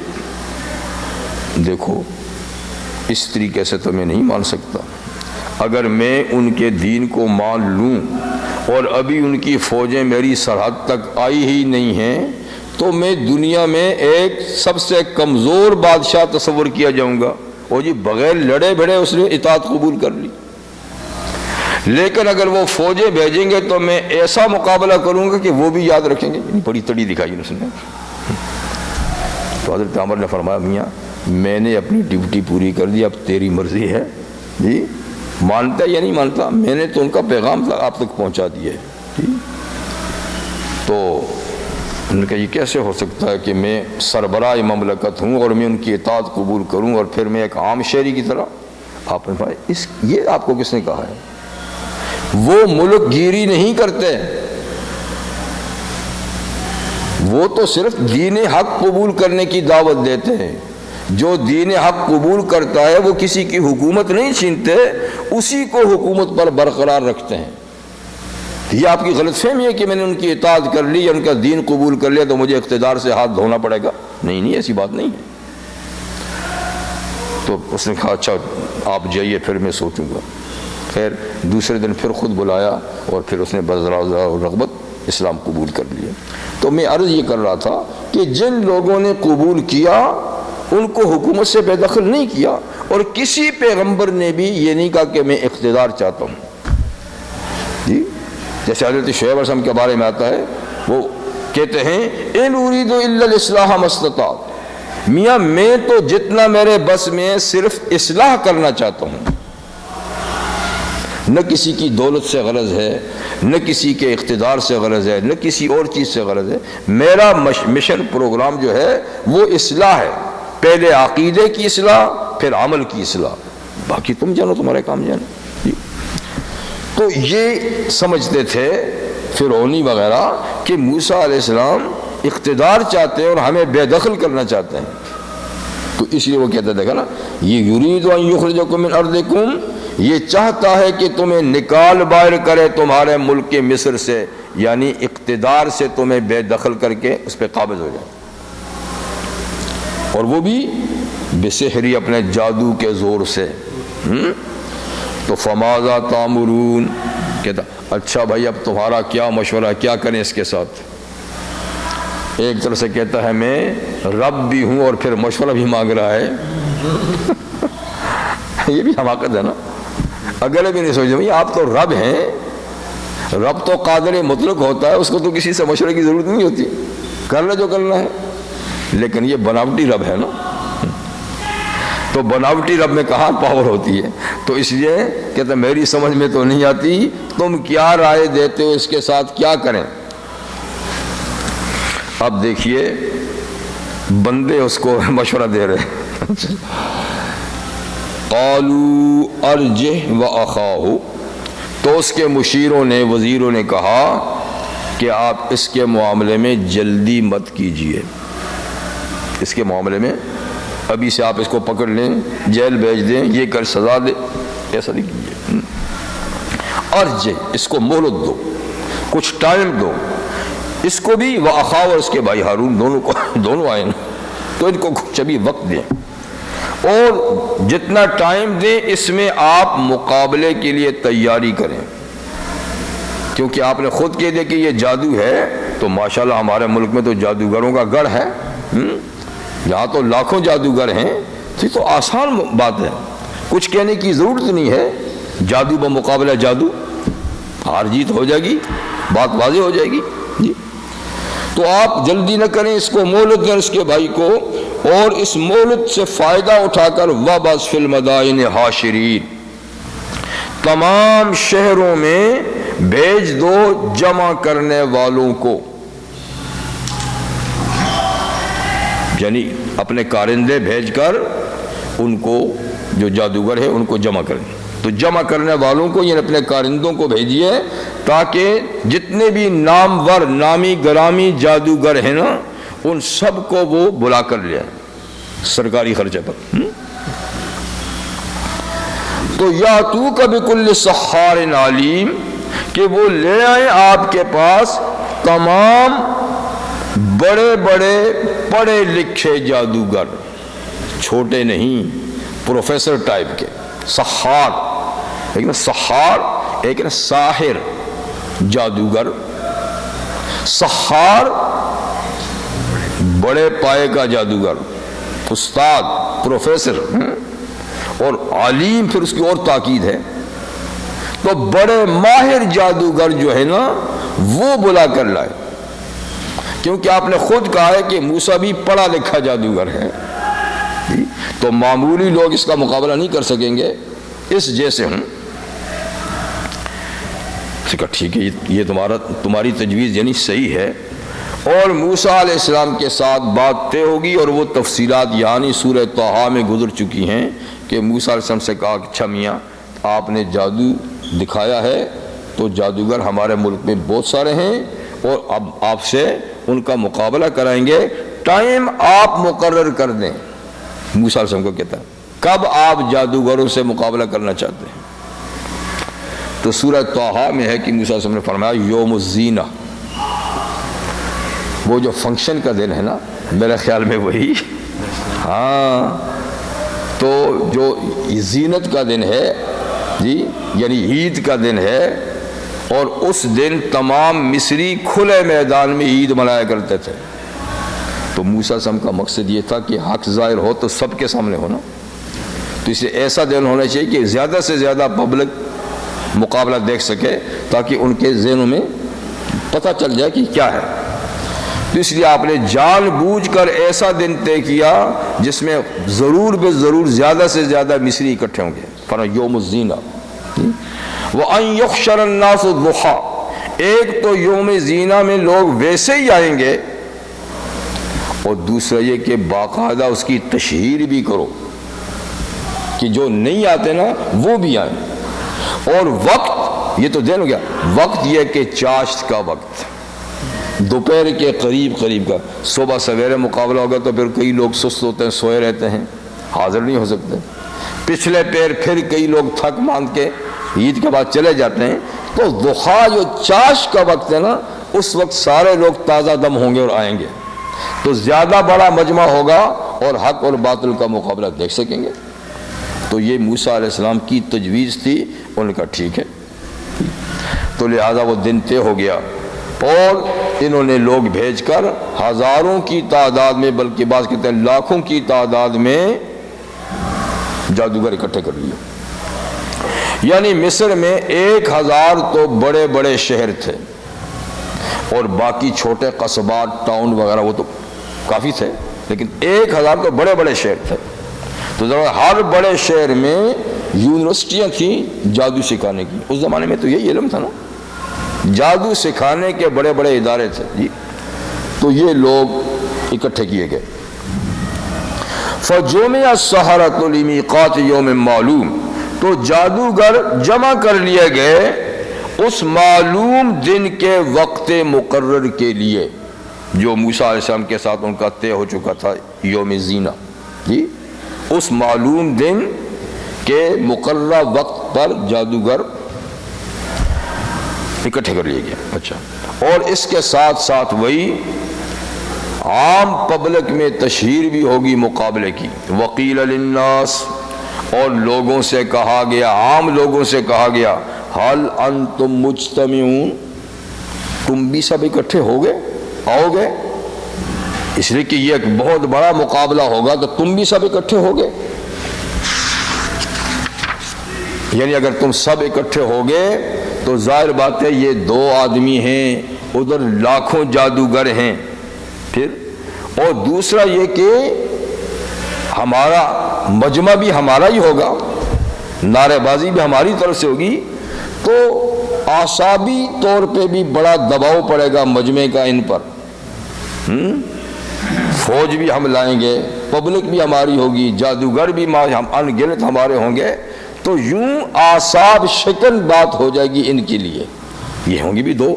دیکھو اس طریقے سے تو میں نہیں مان سکتا، اگر میں ان کے دین کو مان لوں اور ابھی ان کی فوجیں میری سرحد تک آئی ہی نہیں ہیں تو میں دنیا میں ایک سب سے کمزور بادشاہ تصور کیا جاؤں گا، اور جی بغیر لڑے بھڑے اس نے اطاعت قبول کر لی۔ لیکن اگر وہ فوجیں بھیجیں گے تو میں ایسا مقابلہ کروں گا کہ وہ بھی یاد رکھیں گے۔ بڑی تڑی دکھائی اس نے۔ تو حضرت عمر نے فرمایا میاں میں نے اپنی ڈیوٹی پوری کر دی، اب تیری مرضی ہے، جی مانتا یا نہیں مانتا، میں نے تو ان کا پیغام آپ تک پہنچا دیا ہے۔ جی تو ان نے کہا یہ کیسے ہو سکتا ہے کہ میں سربراہ مملکت ہوں اور میں ان کی اطاعت قبول کروں اور پھر میں ایک عام شہری کی طرح؟ آپ نے فرمایا یہ آپ کو کس نے کہا ہے؟ وہ ملک گیری نہیں کرتے، وہ تو صرف دین حق قبول کرنے کی دعوت دیتے ہیں۔ جو دین حق قبول کرتا ہے وہ کسی کی حکومت نہیں چھینتے، اسی کو حکومت پر برقرار رکھتے ہیں۔ یہ آپ کی غلط فہمی ہے کہ میں نے ان کی اطاعت کر لی یا ان کا دین قبول کر لیا تو مجھے اقتدار سے ہاتھ دھونا پڑے گا، نہیں ایسی بات نہیں ہے۔ تو اس نے کہا اچھا آپ جائیے پھر میں سوچوں گا۔ خیر دوسرے دن پھر خود بلایا اور پھر اس نے بذرا اور رغبت اسلام قبول کر لیا۔ تو میں عرض یہ کر رہا تھا کہ جن لوگوں نے قبول کیا ان کو حکومت سے بے دخل نہیں کیا، اور کسی پیغمبر نے بھی یہ نہیں کہا کہ میں اقتدار چاہتا ہوں۔ جی جیسے حضرت شعیب علیہ السلام کے بارے میں آتا ہے، وہ کہتے ہیں ان اريد الا الاصلاح ما استطعت، میاں میں تو جتنا میرے بس میں صرف اصلاح کرنا چاہتا ہوں، نہ کسی کی دولت سے غرض ہے، نہ کسی کے اقتدار سے غرض ہے، نہ کسی اور چیز سے غرض ہے۔ میرا مشن پروگرام جو ہے وہ اصلاح ہے، پہلے عقیدے کی اصلاح پھر عمل کی اصلاح، باقی تم جانو تمہارے کام جانو۔ تو یہ سمجھتے تھے فرعونی وغیرہ کہ موسیٰ علیہ السلام اقتدار چاہتے ہیں اور ہمیں بے دخل کرنا چاہتے ہیں، تو اس لیے وہ کہتے دیکھا نا یہ یرید ان یخرجکم من ارضکم، یہ چاہتا ہے کہ تمہیں نکال باہر کرے تمہارے ملک کے مصر سے، یعنی اقتدار سے تمہیں بے دخل کر کے اس پہ قابض ہو جائے، اور وہ بھی بسحری اپنے جادو کے زور سے۔ تو فماذا تامرون، کہتا اچھا بھائی اب تمہارا کیا مشورہ، کیا کریں اس کے ساتھ؟ ایک طرف سے کہتا ہے میں رب بھی ہوں اور پھر مشورہ بھی مانگ رہا ہے۔ یہ بھی حماقت ہے نا، اگلے بھی نہیں سوچتے بھائی آپ تو رب ہیں، رب تو قادر مطلق ہوتا ہے، اس کو تو کسی سے مشورے کی ضرورت نہیں ہوتی، کرنا جو کرنا ہے۔ لیکن یہ بناوٹی رب ہے نا، تو بناوٹی رب میں کہاں پاور ہوتی ہے؟ تو اس لیے کہتا ہے میری سمجھ میں تو نہیں آتی، تم کیا رائے دیتے ہو اس کے ساتھ، کیا کریں؟ اب دیکھیے بندے اس کو مشورہ دے رہے، قالوا ارجہ واخاہ، تو اس کے مشیروں نے وزیروں نے کہا کہ آپ اس کے معاملے میں جلدی مت کیجیے. اس کے معاملے میں ابھی سے آپ اس کو پکڑ لیں، جیل بھیج دیں، یہ کر سزا دے، ایسا نہیں کیجیے. ارجے، اس کو مہلت دو، کچھ ٹائم دو. اس کو بھی وَأَخَاهُ اور اس کے بھائی ہارون دونوں آئے نا، تو ان کو کچھ ابھی وقت دیں، اور جتنا ٹائم دیں اس میں آپ مقابلے کے لیے تیاری کریں. کیونکہ آپ نے خود کہہ دیا کہ یہ جادو ہے، تو ماشاءاللہ ہمارے ملک میں تو جادوگروں کا گڑھ ہے، یہاں تو لاکھوں جادوگر ہیں. تو آسان بات ہے، کچھ کہنے کی ضرورت نہیں ہے. جادو بمقابلہ جادو، ہار جیت ہو جائے گی، بات واضح ہو جائے گی جی. تو آپ جلدی نہ کریں، اس کو مہلت دیں اس کے بھائی کو، اور اس مہلت سے فائدہ اٹھا کر وَبَعْثْ فِي الْمَدَائِنِ حَاشِرِينَ، تمام شہروں میں بھیج دو جمع کرنے والوں کو. یعنی اپنے کارندے بھیج کر ان کو، جو جادوگر ہیں ان کو جمع کریں. تو جمع کرنے والوں کو یعنی اپنے کارندوں کو بھیجیے، تاکہ جتنے بھی نامور نامی گرامی جادوگر ہیں نا، ان سب کو وہ بلا کر لے آئیں سرکاری خرچے پر. تو یاتوک بکل سحار علیم، کہ وہ لے آئیں آپ کے پاس تمام بڑے بڑے پڑھے لکھے جادوگر، چھوٹے نہیں، پروفیسر ٹائپ کے. سحار ایک نا سحار، ایک نا ساحر جادوگر. سحار بڑے پائے کا جادوگر، استاد، پروفیسر، اور علیم پھر اس کی اور تاکید ہے. تو بڑے ماہر جادوگر جو ہے نا وہ بلا کر لائے، کیونکہ آپ نے خود کہا ہے کہ موسیٰ بھی پڑھا لکھا جادوگر ہے، تو معمولی لوگ اس کا مقابلہ نہیں کر سکیں گے. اس جیسے ہوں. کہا ٹھیک ہے، یہ تمہاری تجویز یعنی صحیح ہے. اور موسیٰ علیہ السلام کے ساتھ بات طے ہوگی، اور وہ تفصیلات یعنی سورہ طٰہٰ میں گزر چکی ہیں کہ موسیٰ علیہ السلام سے کہا کہ اچھا میاں آپ نے جادو دکھایا ہے، تو جادوگر ہمارے ملک میں بہت سارے ہیں، اور اب آپ سے ان کا مقابلہ کرائیں گے. ٹائم آپ مقرر کر دیں. موسیٰ علیہ السلام کو کہتا ہے کب آپ جادوگروں سے مقابلہ کرنا چاہتے ہیں. تو سورہ طٰہٰ میں ہے کہ موسیٰ علیہ السلام نے فرمایا یوم الزینہ، وہ جو فنکشن کا دن ہے نا، میرے خیال میں وہی، ہاں، تو جو زینت کا دن ہے جی، یعنی عید کا دن ہے، اور اس دن تمام مصری کھلے میدان میں عید منایا کرتے تھے. تو موسیٰ علیہ السلام کا مقصد یہ تھا کہ حق ظاہر ہو تو سب کے سامنے ہونا. تو اسے ایسا دن ہونا چاہیے کہ زیادہ سے زیادہ پبلک مقابلہ دیکھ سکے، تاکہ ان کے ذہنوں میں پتہ چل جائے کہ کیا ہے. تو اس لیے آپ نے جان بوجھ کر ایسا دن طے کیا جس میں ضرور بے ضرور زیادہ سے زیادہ مصری اکٹھے ہوں گے. فرمایا یوم الزینہ. وَأَن يُحْشَرَ النَّاسُ ضُحًى، ایک تو یوم زینہ میں لوگ ویسے ہی آئیں گے، اور دوسرا یہ کہ باقاعدہ اس کی تشہیر بھی کرو کہ جو نہیں آتے نا وہ بھی آئیں. اور وقت، یہ تو دن ہو گیا، وقت یہ کہ چاشت کا وقت، دوپہر کے قریب کا. صبح سویرے مقابلہ ہوگا تو پھر کئی لوگ سست ہوتے ہیں، سوئے رہتے ہیں، حاضر نہیں ہو سکتے. پچھلے پیر پھر کئی لوگ تھک مان کے عید کے بعد چلے جاتے ہیں. تو ضحیٰ جو چاشت کا وقت ہے نا، اس وقت سارے لوگ تازہ دم ہوں گے اور آئیں گے، تو زیادہ بڑا مجمع ہوگا اور حق اور باطل کا مقابلہ دیکھ سکیں گے. تو یہ موسیٰ علیہ السلام کی تجویز تھی. انہوں نے کہا ٹھیک ہے. تو لہذا وہ دن طے ہو گیا، اور انہوں نے لوگ بھیج کر ہزاروں کی تعداد میں، بلکہ بعض کہتے ہیں لاکھوں کی تعداد میں جادوگر اکٹھے کر لیے. یعنی مصر میں 1000 تو بڑے بڑے شہر تھے، اور باقی چھوٹے قصبات، ٹاؤن وغیرہ وہ تو کافی تھے، لیکن 1000 تو بڑے بڑے شہر تھے. تو ہر بڑے شہر میں یونیورسٹیاں تھیں جادو سکھانے کی. اس زمانے میں تو یہی علم تھا نا، جادو سکھانے کے بڑے بڑے ادارے تھے جی. تو یہ لوگ اکٹھے کیے گئے. فَجُمِعَ السَّحَرَةُ لِمِيقَاتِ يَوْمٍ مَّعْلُومٍ، تو جادوگر جمع کر لیے گئے اس معلوم دن کے وقت مقرر کے لیے جو موسیٰ علیہ السلام کے ساتھ ان کا طے ہو چکا تھا یوم زینہ، جی اس معلوم دن کے مقررہ وقت پر جادوگر اکٹھے کر لیا گیا۔ اچھا، اور اس کے ساتھ ساتھ وہی عام پبلک میں تشہیر بھی ہوگی مقابلے کی۔ وقیل للناس، اور لوگوں سے کہا گیا، عام لوگوں سے کہا گیا، حل انتم مجتمعون، تم بھی سب اکٹھے ہو گئے، آؤ گے؟ اس لیے کہ یہ ایک بہت بڑا مقابلہ ہوگا تو تم بھی سب اکٹھے ہو گئے، یعنی اگر تم سب اکٹھے ہو گئے تو ظاہر بات ہے یہ دو آدمی ہیں، ادھر لاکھوں جادوگر ہیں، پھر اور دوسرا یہ کہ ہمارا مجمع بھی ہمارا ہی ہوگا، نعرے بازی بھی ہماری طرف سے ہوگی، تو اعصابی طور پہ بھی بڑا دباؤ پڑے گا مجمع کا ان پر، فوج بھی ہم لائیں گے، پبلک بھی ہماری ہوگی، جادوگر بھی ہم ان گنت ہمارے ہوں گے، تو یوں اعصاب شکن بات ہو جائے گی ان کے لیے، یہ ہوں گی بھی دو،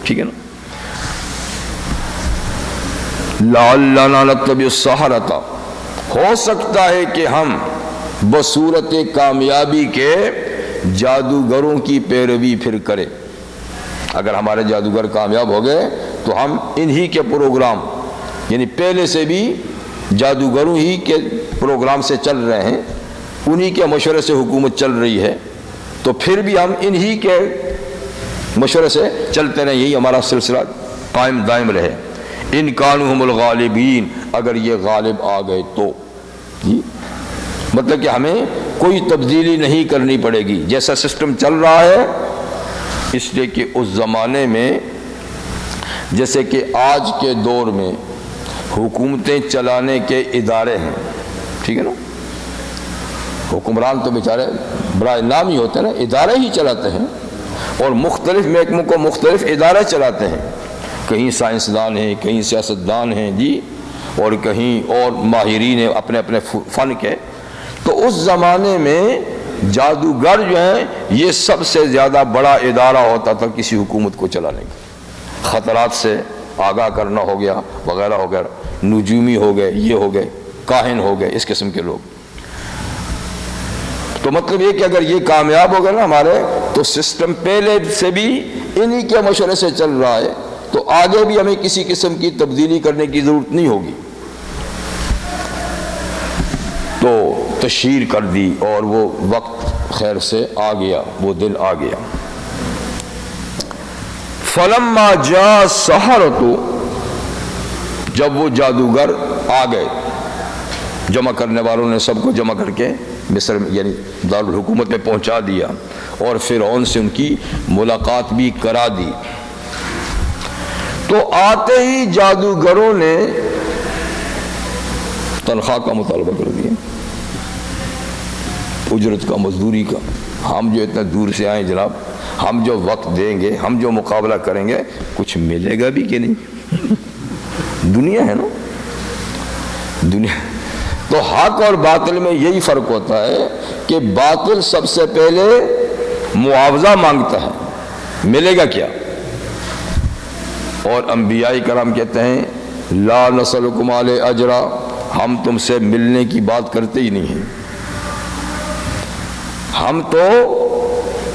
ٹھیک ہے نا۔ لعلنا نتبع السحرۃ، ہو سکتا ہے کہ ہم بصورت کامیابی کے جادوگروں کی پیروی پھر کریں، اگر ہمارے جادوگر کامیاب ہو گئے تو ہم انہی کے پروگرام، یعنی پہلے سے بھی جادوگروں ہی کے پروگرام سے چل رہے ہیں، انہی کے مشورے سے حکومت چل رہی ہے، تو پھر بھی ہم انہی کے مشورے سے چلتے رہیں، یہی ہمارا سلسلہ قائم دائم رہے۔ ان کانوا هم الغالبین، اگر یہ غالب آ گئے تو، مطلب کہ ہمیں کوئی تبدیلی نہیں کرنی پڑے گی، جیسا سسٹم چل رہا ہے، اس لیے کہ اس زمانے میں جیسے کہ آج کے دور میں حکومتیں چلانے کے ادارے ہیں، ٹھیک ہے نا، حکمران تو بیچارے برائے نام ہی ہوتے ہیں نا، ادارے ہی چلاتے ہیں، اور مختلف محکموں کو مختلف ادارے چلاتے ہیں، کہیں سائنسدان ہیں، کہیں سیاستدان ہیں، جی، اور کہیں اور ماہرین ہیں اپنے اپنے فن کے، تو اس زمانے میں جادوگر جو ہیں یہ سب سے زیادہ بڑا ادارہ ہوتا تھا کسی حکومت کو چلانے کا، خطرات سے آگاہ کرنا ہو گیا وغیرہ ہو گیا، نجومی ہو گئے، یہ ہو گئے، کاہن ہو گئے، اس قسم کے لوگ۔ تو مطلب یہ کہ اگر یہ کامیاب ہو گئے نا ہمارے، تو سسٹم پہلے سے بھی انہی کے مشورے سے چل رہا ہے، تو آگے بھی ہمیں کسی قسم کی تبدیلی کرنے کی ضرورت نہیں ہوگی۔ تو تشہیر کر دی اور وہ وقت خیر سے آ گیا، وہ دن آ گیا۔ فلما جاء السحرۃ، جب وہ جادوگر آ گئے، جمع کرنے والوں نے سب کو جمع کر کے مصر میں یعنی دارالحکومت میں پہنچا دیا، اور فرعون سے ان کی ملاقات بھی کرا دی، تو آتے ہی جادوگروں نے تنخواہ کا مطالبہ کر دیا، اجرت کا، مزدوری کا۔ ہم جو اتنا دور سے آئے جناب، ہم جو وقت دیں گے، ہم جو مقابلہ کریں گے، کچھ ملے گا بھی کہ نہیں؟ دنیا ہے نا، دنیا۔ تو حق اور باطل میں یہی فرق ہوتا ہے کہ باطل سب سے پہلے معاوضہ مانگتا ہے، ملے گا کیا؟ اور انبیاء کرام کہتے ہیں لا نسألکم علیہ اجرا، ہم تم سے ملنے کی بات کرتے ہی نہیں ہیں، ہم تو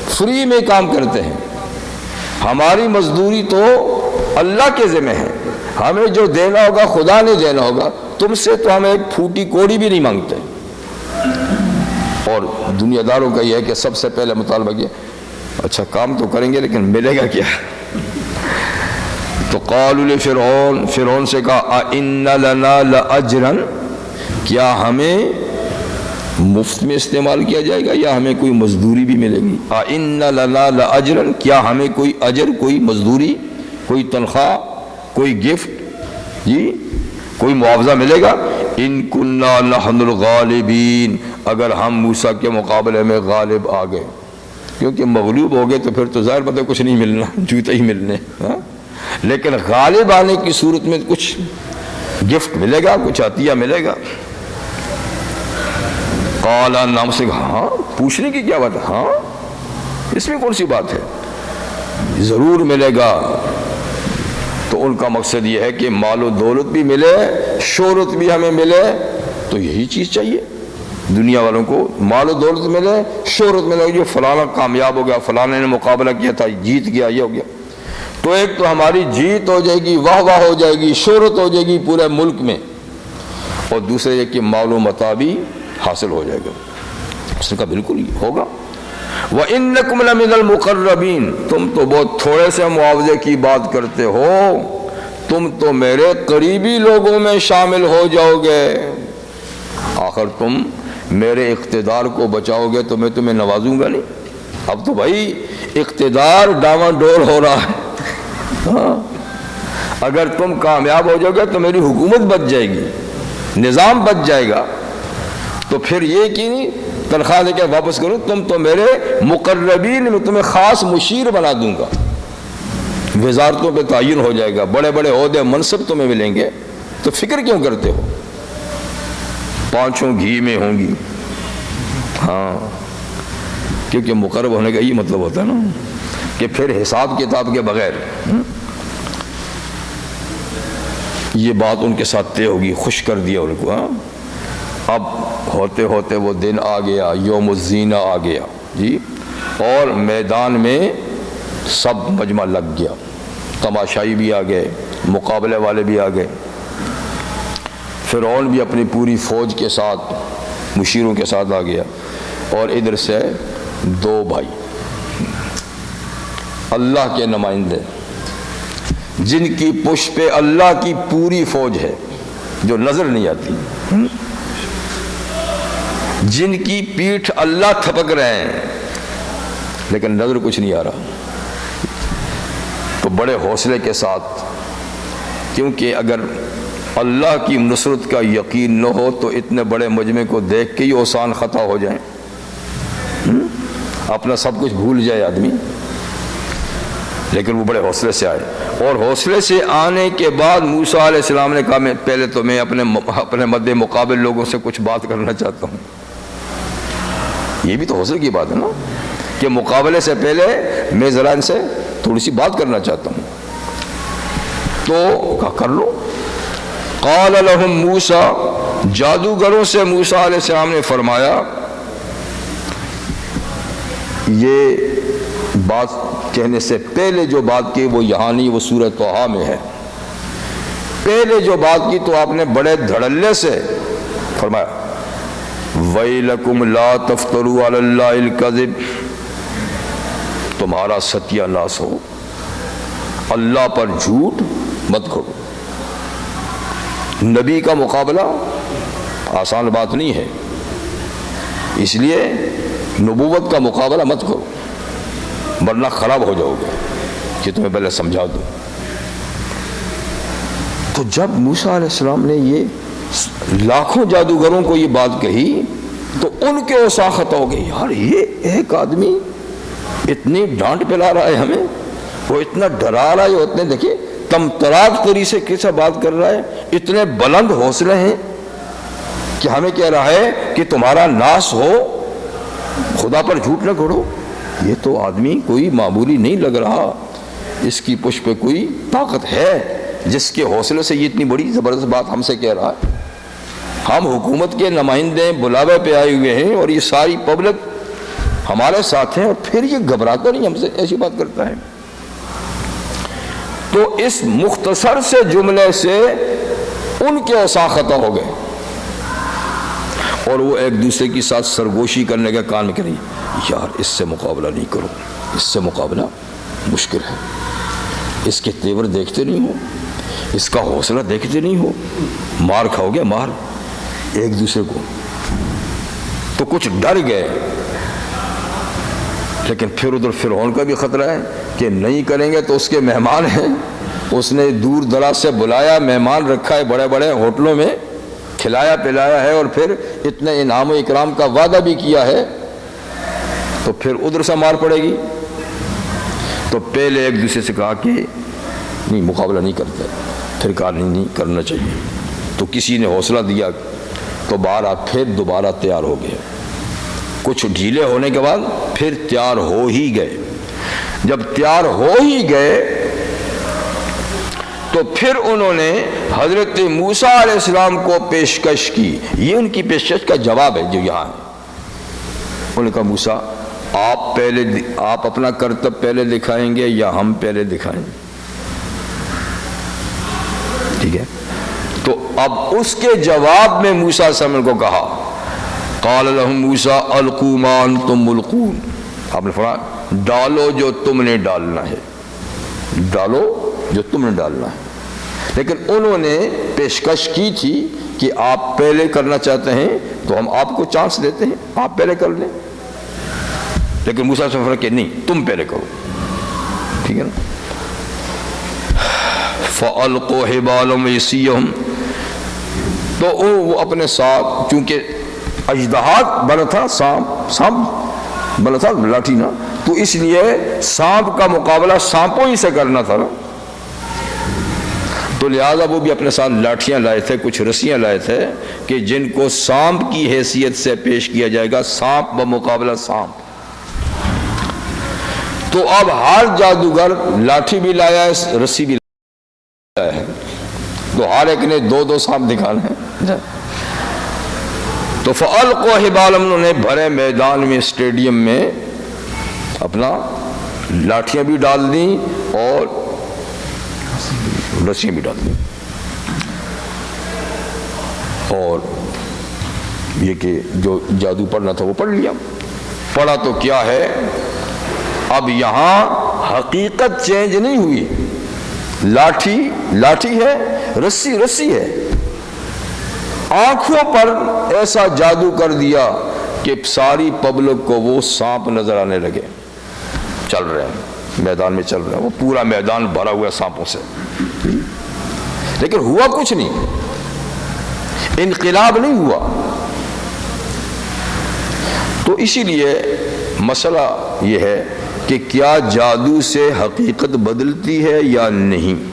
فری میں کام کرتے ہیں، ہماری مزدوری تو اللہ کے ذمہ ہے، ہمیں جو دینا ہوگا خدا نے دینا ہوگا، تم سے تو ہم ایک پھوٹی کوڑی بھی نہیں مانگتے۔ اور دنیا داروں کا یہ ہے کہ سب سے پہلے مطالبہ کیا، اچھا کام تو کریں گے لیکن ملے گا کیا؟ تو قالوا لفرعون، فرعون سے کہا اِنَّ لَنَا لَأَجْرًا، کیا ہمیں مفت میں استعمال کیا جائے گا یا ہمیں کوئی مزدوری بھی ملے گی؟ اِنَّ لَنَا لَأَجْرًا، کیا ہمیں کوئی اجر، کوئی مزدوری، کوئی تنخواہ، کوئی گفٹ، جی کوئی معاوضہ ملے گا؟ ان كُنَّا نَحْنُ الْغَالِبِينَ، اگر ہم موسیٰ کے مقابلے میں غالب آ گئے، کیونکہ مغلوب ہو گئے تو پھر تو ظاہر بات ہے کچھ نہیں ملنا، جوتے ہی ملنے، لیکن غالب آنے کی صورت میں کچھ گفٹ ملے گا، کچھ عطیہ ملے گا۔ قال نام سے، ہاں پوچھنے کی کیا بات ہے، ہاں اس میں کون سی بات ہے؟ ضرور ملے گا۔ تو ان کا مقصد یہ ہے کہ مال و دولت بھی ملے، شہرت بھی ہمیں ملے، تو یہی چیز چاہیے دنیا والوں کو، مال و دولت ملے، شہرت ملے، جو فلانا کامیاب ہو گیا، فلانے نے مقابلہ کیا تھا جیت گیا، یہ ہو گیا، تو ایک تو ہماری جیت ہو جائے گی، واہ واہ ہو جائے گی، شہرت ہو جائے گی پورے ملک میں، اور دوسرے یہ کہ مال و متاع بھی حاصل ہو جائے گا۔ اس نے کہا بالکل یہ ہوگا۔ وَإِنَّكُمْ لَمِنَ الْمُقَرَّبِينَ، تم تو بہت تھوڑے سے معاوضے کی بات کرتے ہو، تم تو میرے قریبی لوگوں میں شامل ہو جاؤ گے، آخر تم میرے اقتدار کو بچاؤ گے تو میں تمہیں نوازوں گا نہیں۔ اب تو بھائی اقتدار ڈاواں ڈول ہو رہا ہے، ہاں، اگر تم کامیاب ہو جاؤ گے تو میری حکومت بچ جائے گی، نظام بچ جائے گا، تو پھر یہ کہ نہیں تنخواہ لے کے واپس کروں، تم تو میرے مقربین میں تمہیں خاص مشیر بنا دوں گا، وزارتوں پہ تعین ہو جائے گا، بڑے بڑے عہدے منصب تمہیں ملیں گے، تو فکر کیوں کرتے ہو؟ پانچوں گھی میں ہوں گی، ہاں، کیونکہ مقرب ہونے کا یہ مطلب ہوتا ہے نا کہ پھر حساب کتاب کے بغیر یہ بات ان کے ساتھ طے ہوگی، خوش کر دیا ان کو۔ ہاں، اب ہوتے ہوتے وہ دن آ گیا، یوم الزینہ آ گیا جی، اور میدان میں سب مجمع لگ گیا، تماشائی بھی آ گئے، مقابلے والے بھی آ گئے، فرعون بھی اپنی پوری فوج کے ساتھ مشیروں کے ساتھ آ گیا، اور ادھر سے دو بھائی اللہ کے نمائندے جن کی پشت پہ اللہ کی پوری فوج ہے جو نظر نہیں آتی، جن کی پیٹھ اللہ تھپک رہے ہیں لیکن نظر کچھ نہیں آ رہا، تو بڑے حوصلے کے ساتھ، کیونکہ اگر اللہ کی نصرت کا یقین نہ ہو تو اتنے بڑے مجمع کو دیکھ کے ہی اوسان خطا ہو جائیں، اپنا سب کچھ بھول جائے آدمی، لیکن وہ بڑے حوصلے سے آئے، اور حوصلے سے آنے کے بعد موسیٰ علیہ السلام نے کہا میں پہلے تو میں اپنے مد مقابل لوگوں سے کچھ بات کرنا چاہتا ہوں۔ یہ بھی تو حوصلے کی بات ہے نا کہ مقابلے سے پہلے میں ذرا ان سے تھوڑی سی بات کرنا چاہتا ہوں، تو کہا کر لو۔ قال لهم موسیٰ، جادوگروں سے موسیٰ علیہ السلام نے فرمایا، یہ بات کہنے سے پہلے جو بات کی وہ یہاں نہیں، وہ سورہ طٰہٰ میں ہے، پہلے جو بات کی تو آپ نے بڑے دھڑلے سے فرمایا وَيْلَكُمْ لَا تَفْتَرُوا عَلَى اللَّهِ الْكَذِبَ، تمہارا ستیہ ناس ہو، اللہ پر جھوٹ مت کرو۔ نبی کا مقابلہ آسان بات نہیں ہے، اس لیے نبوت کا مقابلہ مت کرو ورنہ خراب ہو جاؤ گے، کہ تمہیں پہلے سمجھا دوں۔ تو جب موسیٰ علیہ السلام نے یہ لاکھوں جادوگروں کو یہ بات کہی تو ان کے اوسا خطا ہو گئی، یار یہ ایک آدمی اتنی ڈانٹ پلا رہا ہے ہمیں، وہ اتنا ڈرا رہا ہے، وہ اتنے دیکھیں تمتراک طریقے سے کیسا بات کر رہا ہے، اتنے بلند حوصلے ہیں کہ ہمیں کہہ رہا ہے کہ تمہارا ناس ہو، خدا پر جھوٹ نہ گھڑو۔ یہ تو آدمی کوئی معمولی نہیں لگ رہا، اس کی پشت پہ کوئی طاقت ہے جس کے حوصلے سے یہ اتنی بڑی زبردست بات ہم سے کہہ رہا ہے۔ ہم حکومت کے نمائندے بلاوے پہ آئے ہوئے ہیں اور یہ ساری پبلک ہمارے ساتھ ہیں، اور پھر یہ گھبراتا نہیں ہم سے ایسی بات کرتا ہے۔ تو اس مختصر سے جملے سے ان کے اوساں خطا ہو گئے، اور وہ ایک دوسرے کے ساتھ سرگوشی کرنے کا کام کریں، یار اس سے مقابلہ نہیں کرو، اس سے مقابلہ مشکل ہے، اس کے تیور دیکھتے نہیں ہو، اس کا حوصلہ دیکھتے نہیں ہو، مار کھاؤ گے مار ایک دوسرے کو۔ تو کچھ ڈر گئے، لیکن پھر ادھر فرعون کا بھی خطرہ ہے کہ نہیں کریں گے تو اس کے مہمان ہیں، اس نے دور دراز سے بلایا، مہمان رکھا ہے بڑے بڑے ہوٹلوں میں، کھلایا پلایا ہے، اور پھر اتنے انعام و اکرام کا وعدہ بھی کیا ہے، تو پھر ادھر سے مار پڑے گی۔ تو پہلے ایک دوسرے سے کہا کہ نہیں مقابلہ نہیں کرتے، پھر کہا نہیں کرنا چاہیے، تو کسی نے حوصلہ دیا تو بارہ پھر دوبارہ تیار ہو گئے، کچھ ڈھیلے ہونے کے بعد پھر تیار ہو ہی گئے۔ جب تیار ہو ہی گئے تو پھر انہوں نے حضرت موسیٰ علیہ السلام کو پیشکش کی. یہ ان کی پیشکش کا جواب ہے جو یہاں ہے. انہوں نے کہا موسیٰ آپ اپنا کرتب پہلے دکھائیں گے یا ہم پہلے دکھائیں گے؟ ٹھیک ہے. تو اب اس کے جواب میں موسیٰ علیہ السلام کو کہا قال لهم موسیٰ القوا ما انتم ملقون. آپ نے فرمایا ڈالو جو تم نے ڈالنا ہے، ڈالو جو تم نے ڈالنا ہے. لیکن انہوں نے پیشکش کی تھی کہ آپ پہلے کرنا چاہتے ہیں تو ہم آپ کو چانس دیتے ہیں، آپ پہلے کر لیں. لیکن موسیٰ سے فرق کہ نہیں، تم پہلے کرو. ٹھیک ہے نا. فَأَلْقُوا حِبَالَهُمْ وَعِصِيَّهُمْ. تو وہ اپنے ساتھ، چونکہ اژدہا بنا تھا، سانپ بنا تھا، لاٹھی نا، تو اس لیے سانپ کا مقابلہ سانپوں ہی سے کرنا تھا نا، تو لہذا وہ بھی اپنے ساتھ لاٹھیاں لائے تھے، کچھ رسیاں لائے تھے کہ جن کو سانپ کی حیثیت سے پیش کیا جائے گا، سانپ بمقابلہ سانپ. تو اب ہر جادوگر لاٹھی بھی لایا ہے، رسی بھی لایا ہے، تو ہر ایک نے دو دو سانپ دکھانا ہے. تو فَأَلْقُوا حِبَالَهُمْ، انہوں نے بھرے میدان میں، اسٹیڈیم میں اپنا لاٹھیاں بھی ڈال دیں اور رسیاں بھی ڈال دیں. اور یہ کہ جو جادو پڑھنا تھا وہ پڑھ لیا. پڑھا تو کیا ہے، اب یہاں حقیقت چینج نہیں ہوئی. لاٹھی لاٹھی ہے، رسی رسی ہے. آنکھوں پر ایسا جادو کر دیا کہ ساری پبلک کو وہ سانپ نظر آنے لگے. چل رہے ہیں میدان میں، چل رہے ہیں، وہ پورا میدان بھرا ہوا سانپوں سے. لیکن ہوا کچھ نہیں، انقلاب نہیں ہوا. تو اسی لیے مسئلہ یہ ہے کہ کیا جادو سے حقیقت بدلتی ہے یا نہیں.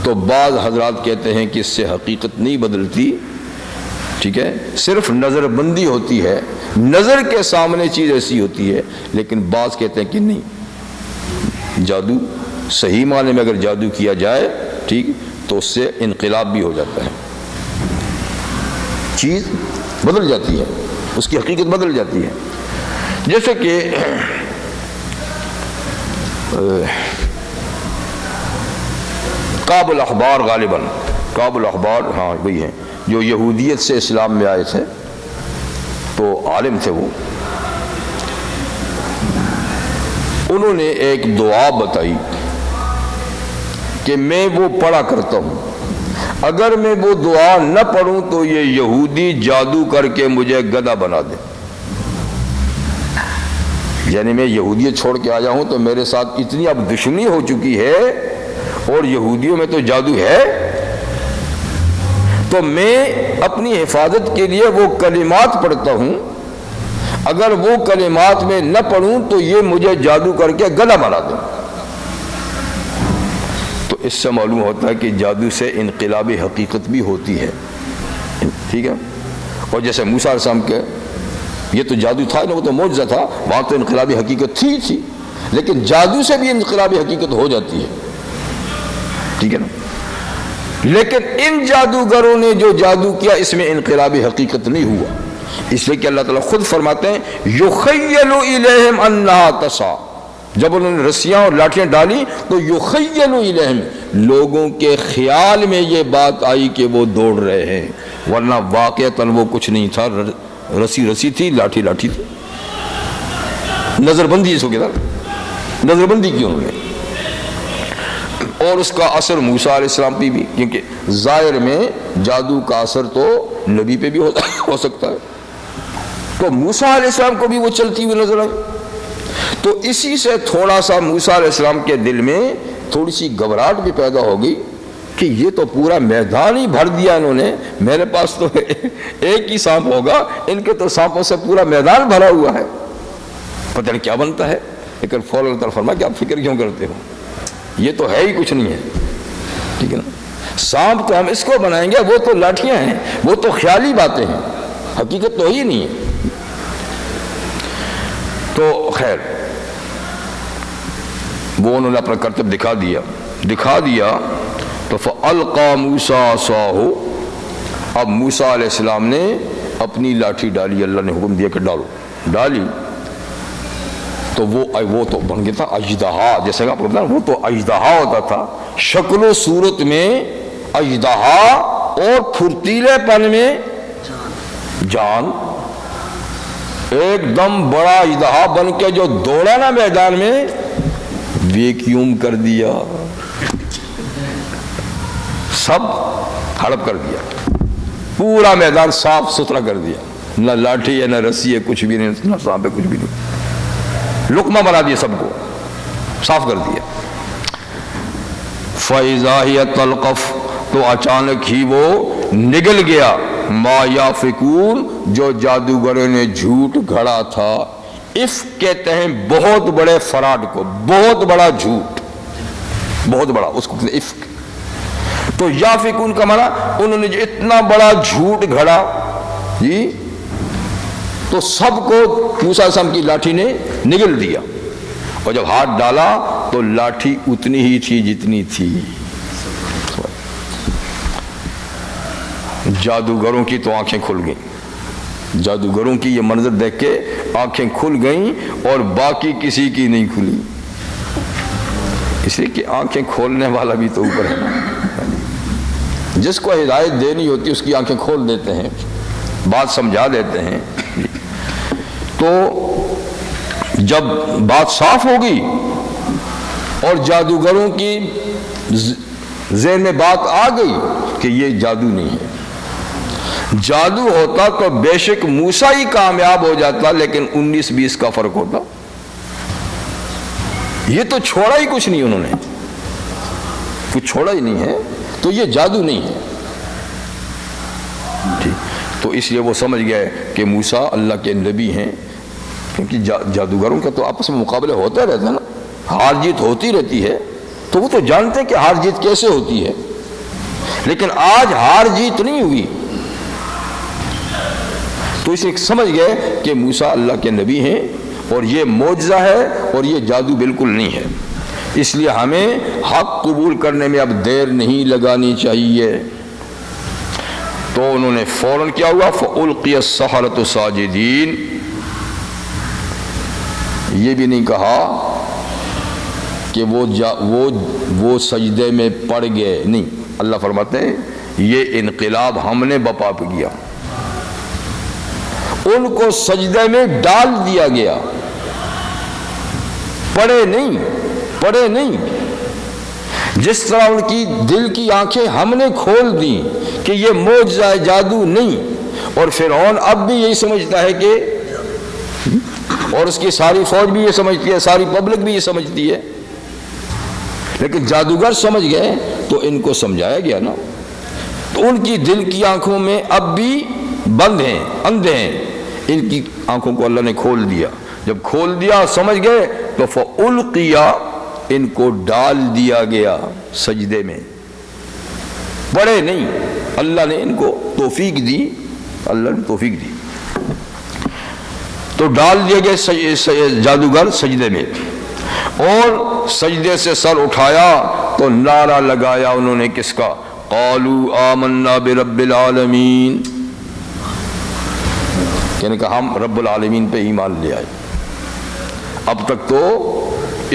تو بعض حضرات کہتے ہیں کہ اس سے حقیقت نہیں بدلتی، ٹھیک ہے، صرف نظر بندی ہوتی ہے، نظر کے سامنے چیز ایسی ہوتی ہے. لیکن بعض کہتے ہیں کہ نہیں، جادو صحیح معنی میں اگر جادو کیا جائے، ٹھیک، تو اس سے انقلاب بھی ہو جاتا ہے، چیز بدل جاتی ہے، اس کی حقیقت بدل جاتی ہے. جیسے کہ کعب الاحبار، غالباً کعب الاحبار، ہاں وہی ہیں جو یہودیت سے اسلام میں آئے تھے، تو عالم تھے وہ. انہوں نے ایک دعا بتائی کہ میں وہ پڑھا کرتا ہوں، اگر میں وہ دعا نہ پڑھوں تو یہ یہودی جادو کر کے مجھے گدھا بنا دے. یعنی میں یہودیت چھوڑ کے آیا ہوں تو میرے ساتھ اتنی اب دشمنی ہو چکی ہے، اور یہودیوں میں تو جادو ہے، تو میں اپنی حفاظت کے لیے وہ کلمات پڑھتا ہوں، اگر وہ کلمات میں نہ پڑھوں تو یہ مجھے جادو کر کے گدھا بنا دے. تو اس سے معلوم ہوتا ہے کہ جادو سے انقلابی حقیقت بھی ہوتی ہے. ٹھیک ہے. اور جیسے موسیٰ علیہ السلام کے، یہ تو جادو تھا نا، وہ تو معجزہ تھا، وہاں تو انقلابی حقیقت تھی، لیکن جادو سے بھی انقلابی حقیقت ہو جاتی ہے. ٹھیک ہے نا. لیکن ان جادوگروں نے جو جادو کیا اس میں انقلابی حقیقت نہیں ہوا، اس لیے کہ اللہ تعالیٰ خود فرماتے ہیں یخیل الیہم انہا تسعی. جب انہوں نے رسیاں اور لاٹھیاں ڈالی تو یخیل الیہم، لوگوں کے خیال میں یہ بات آئی کہ وہ دوڑ رہے ہیں، ورنہ واقعتاً وہ کچھ نہیں تھا، رسی رسی تھی، لاٹھی لاٹھی تھی. نظر بندی اس کو کہتا، نظر بندی کی انہوں نے. اور اس کا اثر موسیٰ علیہ السلام پہ بھی، کیونکہ ظاہر میں جادو کا اثر تو نبی پہ بھی ہو سکتا ہے، تو موسیٰ علیہ السلام کو بھی وہ چلتی ہوئی نظر آئی. تو اسی سے تھوڑا سا موسیٰ علیہ السلام کے دل میں تھوڑی سی گھبراہٹ بھی پیدا ہو گئی کہ یہ تو پورا میدان ہی بھر دیا انہوں نے، میرے پاس تو ایک ہی سانپ ہوگا، ان کے تو سانپوں سے پورا میدان بھرا ہوا ہے، پتہ نہیں کیا بنتا ہے. لیکن فوراً اللہ تعالیٰ فرمایا کہ آپ فکر کیوں کرتے ہو، یہ تو ہے ہی کچھ نہیں ہے. ٹھیک ہے نا. سانپ تو ہم اس کو بنائیں گے، وہ تو لاٹھیاں ہیں، وہ تو خیالی باتیں ہیں، حقیقت تو ہی نہیں ہے. تو خیر وہ انہوں نے اپنا کرتب دکھا دیا تو فَأَلْقَى مُوسَىٰ عَصَاهُ، اب موسیٰ علیہ السلام نے اپنی لاٹھی ڈالی، اللہ نے حکم دیا کہ ڈالی تو وہ تو بن گیا تھا اژدہا، جیسے کہ آپ کو بتایا وہ تو اژدہا ہوتا تھا، شکل و صورت میں اژدہا اور پھرتیلے پن میں جان، ایک دم بڑا اژدہا بن کے جو دوڑا نا میدان میں، ویکیوم کر دیا، سب ہڑپ کر دیا، پورا میدان صاف ستھرا کر دیا، نہ لاٹھی ہے نہ رسی ہے، کچھ بھی نہیں، نہ سانپ ہے، کچھ بھی نہیں، لقمہ بنا دیا، سب کو صاف کر دیا۔ فَإِذَا هِيَ تَلْقَفُ، تو اچانک ہی وہ نگل گیا، ما یافکون، جو جادوگروں نے جھوٹ گھڑا تھا۔ افک کہتے ہیں بہت بڑے فراڈ کو، بہت بڑا جھوٹ، بہت بڑا، اس کو کہتے ہیں افک۔ تو یافکون کا معنی انہوں نے جو اتنا بڑا جھوٹ گھڑا جی، تو سب کو موسیٰ علیہ السلام کی لاٹھی نے نگل دیا، اور جب ہاتھ ڈالا تو لاٹھی اتنی ہی تھی جتنی تھی۔ جادوگروں کی تو آنکھیں کھل گئیں، جادوگروں کی یہ منظر دیکھ کے آنکھیں کھل گئیں، اور باقی کسی کی نہیں کھلی، اس لیے کہ آنکھیں کھولنے والا بھی تو اوپر ہے نا، جس کو ہدایت دینی ہوتی ہے اس کی آنکھیں کھول دیتے ہیں، بات سمجھا دیتے ہیں۔ تو جب بات صاف ہوگی اور جادوگروں کی ذہن میں بات آ گئی کہ یہ جادو نہیں ہے، جادو ہوتا تو بے شک موسیٰ ہی کامیاب ہو جاتا، لیکن 19-20 کا فرق ہوتا، یہ تو چھوڑا ہی کچھ نہیں، انہوں نے کچھ چھوڑا ہی نہیں ہے، تو یہ جادو نہیں ہے۔ تو اس لیے وہ سمجھ گئے کہ موسیٰ اللہ کے نبی ہیں، کیونکہ جادوگروں کا تو آپس میں مقابلے ہوتا رہتا ہے نا، ہار جیت ہوتی رہتی ہے، تو وہ تو جانتے ہیں کہ ہار جیت کیسے ہوتی ہے، لیکن آج ہار جیت نہیں ہوئی، تو اسے سمجھ گئے کہ موسیٰ اللہ کے نبی ہیں، اور یہ معجزہ ہے اور یہ جادو بالکل نہیں ہے، اس لیے ہمیں حق قبول کرنے میں اب دیر نہیں لگانی چاہیے۔ تو انہوں نے فوراً کیا ہوا، فَأُلْقِيَ السَّحَرَةُ سَاجِدِينَ، یہ بھی نہیں کہا کہ وہ سجدے میں پڑ گئے، نہیں، اللہ فرماتے ہیں یہ انقلاب ہم نے بپا پہ کیا، ان کو سجدے میں ڈال دیا گیا، پڑے نہیں، جس طرح ان کی دل کی آنکھیں ہم نے کھول دیں کہ یہ معجزہ ہے، جادو نہیں، اور فرعون اب بھی یہی سمجھتا ہے کہ، اور اس کی ساری فوج بھی یہ سمجھتی ہے، ساری پبلک بھی یہ سمجھتی ہے، لیکن جادوگر سمجھ گئے تو ان کو سمجھایا گیا نا، تو ان کی دل کی آنکھوں میں اب بھی بند ہیں، اندھے ہیں، ان کی آنکھوں کو اللہ نے کھول دیا، جب کھول دیا سمجھ گئے تو فَأُلْقِيَ، ان کو ڈال دیا گیا سجدے میں، پڑے نہیں، اللہ نے ان کو توفیق دی، اللہ نے توفیق دی، تو ڈال دیا گیا جادوگر سجدے میں، اور سجدے سے سر اٹھایا تو نعرہ لگایا انہوں نے کس کا، قالوا آمنا برب العالمین، یعنی کہ ہم رب العالمین پہ ایمان لے آئے، اب تک تو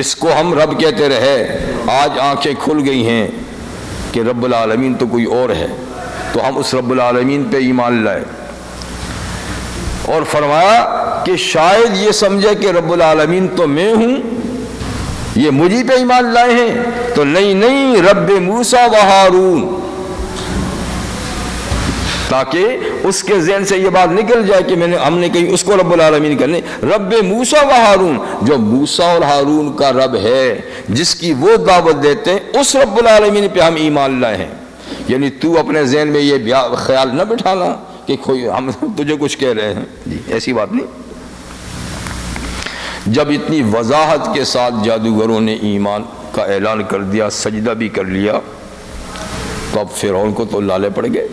اس کو ہم رب کہتے رہے، آج آنکھیں کھل گئی ہیں کہ رب العالمین تو کوئی اور ہے، تو ہم اس رب العالمین پہ ایمان لائے، اور فرمایا کہ شاید یہ سمجھے کہ رب العالمین تو میں ہوں، یہ مجھے پہ ایمان لائے ہیں، تو نہیں، رب موسیٰ و ہارون، تاکہ اس کے ذہن سے یہ بات نکل جائے کہ ہم نے کہیں اس کو رب العالمین کرنے، رب موسیٰ و ہارون، جو موسیٰ اور ہارون کا رب ہے، جس کی وہ دعوت دیتے ہیں، اس رب العالمین پہ ہم ایمان لائے ہیں، یعنی تو اپنے ذہن میں یہ خیال نہ بٹھانا کہ ہم تجھے کچھ کہہ رہے ہیں، جی ایسی بات نہیں۔ جب اتنی وضاحت کے ساتھ جادوگروں نے ایمان کا اعلان کر دیا، سجدہ بھی کر لیا، تو اب فرعون کو تو لالے پڑ گئے،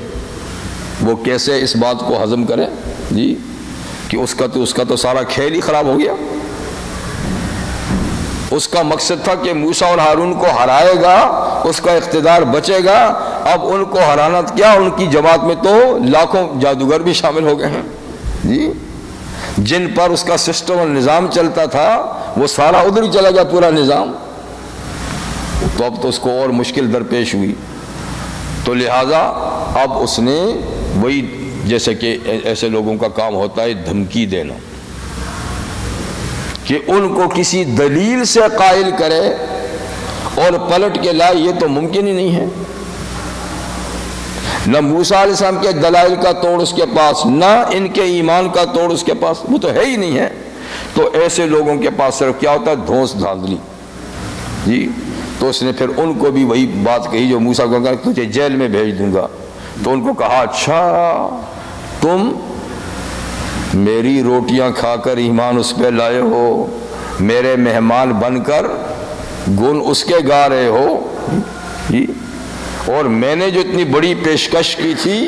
وہ کیسے اس بات کو ہضم کرے جی، کہ اس کا تو سارا کھیل ہی خراب ہو گیا، اس کا مقصد تھا کہ موسیٰ اور ہارون کو ہرائے گا، اس کا اقتدار بچے گا۔ اب ان کو ہرانا کیا، ان کی جماعت میں تو لاکھوں جادوگر بھی شامل ہو گئے ہیں جی، جن پر اس کا سسٹم اور نظام چلتا تھا وہ سارا ادھر ہی چلا گیا پورا نظام، تو اب تو اس کو اور مشکل درپیش ہوئی۔ تو لہٰذا اب اس نے وہی، جیسے کہ ایسے لوگوں کا کام ہوتا ہے، دھمکی دینا کہ ان کو کسی دلیل سے قائل کرے اور پلٹ کے لائے، یہ تو ممکن ہی نہیں ہے۔ نہ موسیٰ علیہ السلام کے دلائل کا توڑ اس کے پاس، نہ ان کے ایمان کا توڑ اس کے پاس، وہ تو ہے ہی نہیں ہے۔ تو ایسے لوگوں کے پاس صرف کیا ہوتا ہے، دھونس دھاندلی جی۔ تو اس نے پھر ان کو بھی وہی بات کہی جو موسیٰ کو کہا، تجھے جیل میں بھیج دوں گا۔ تو ان کو کہا اچھا تم میری روٹیاں کھا کر ایمان اس پہ لائے ہو، میرے مہمان بن کر گن اس کے گا رہے ہو جی، اور میں نے جو اتنی بڑی پیشکش کی تھی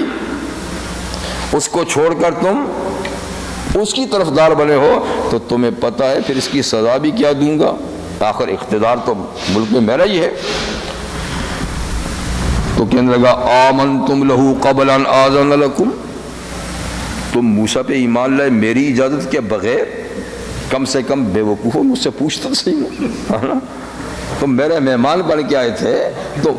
اس کو چھوڑ کر تم اس کی طرفدار بنے ہو، تو تمہیں پتہ ہے پھر اس کی سزا بھی کیا دوں گا، آخر اقتدار تو ملک میں میرا ہی ہے۔ تو کہنے لگا آمنتم لہو قبل ان آذن لکم، تم موسیٰ پہ ایمان لائے میری اجازت کے بغیر؟ کم سے کم بے وقوفو، مجھ سے پوچھتا تو صحیح نا، تم میرے مہمان بن کے آئے تھے تو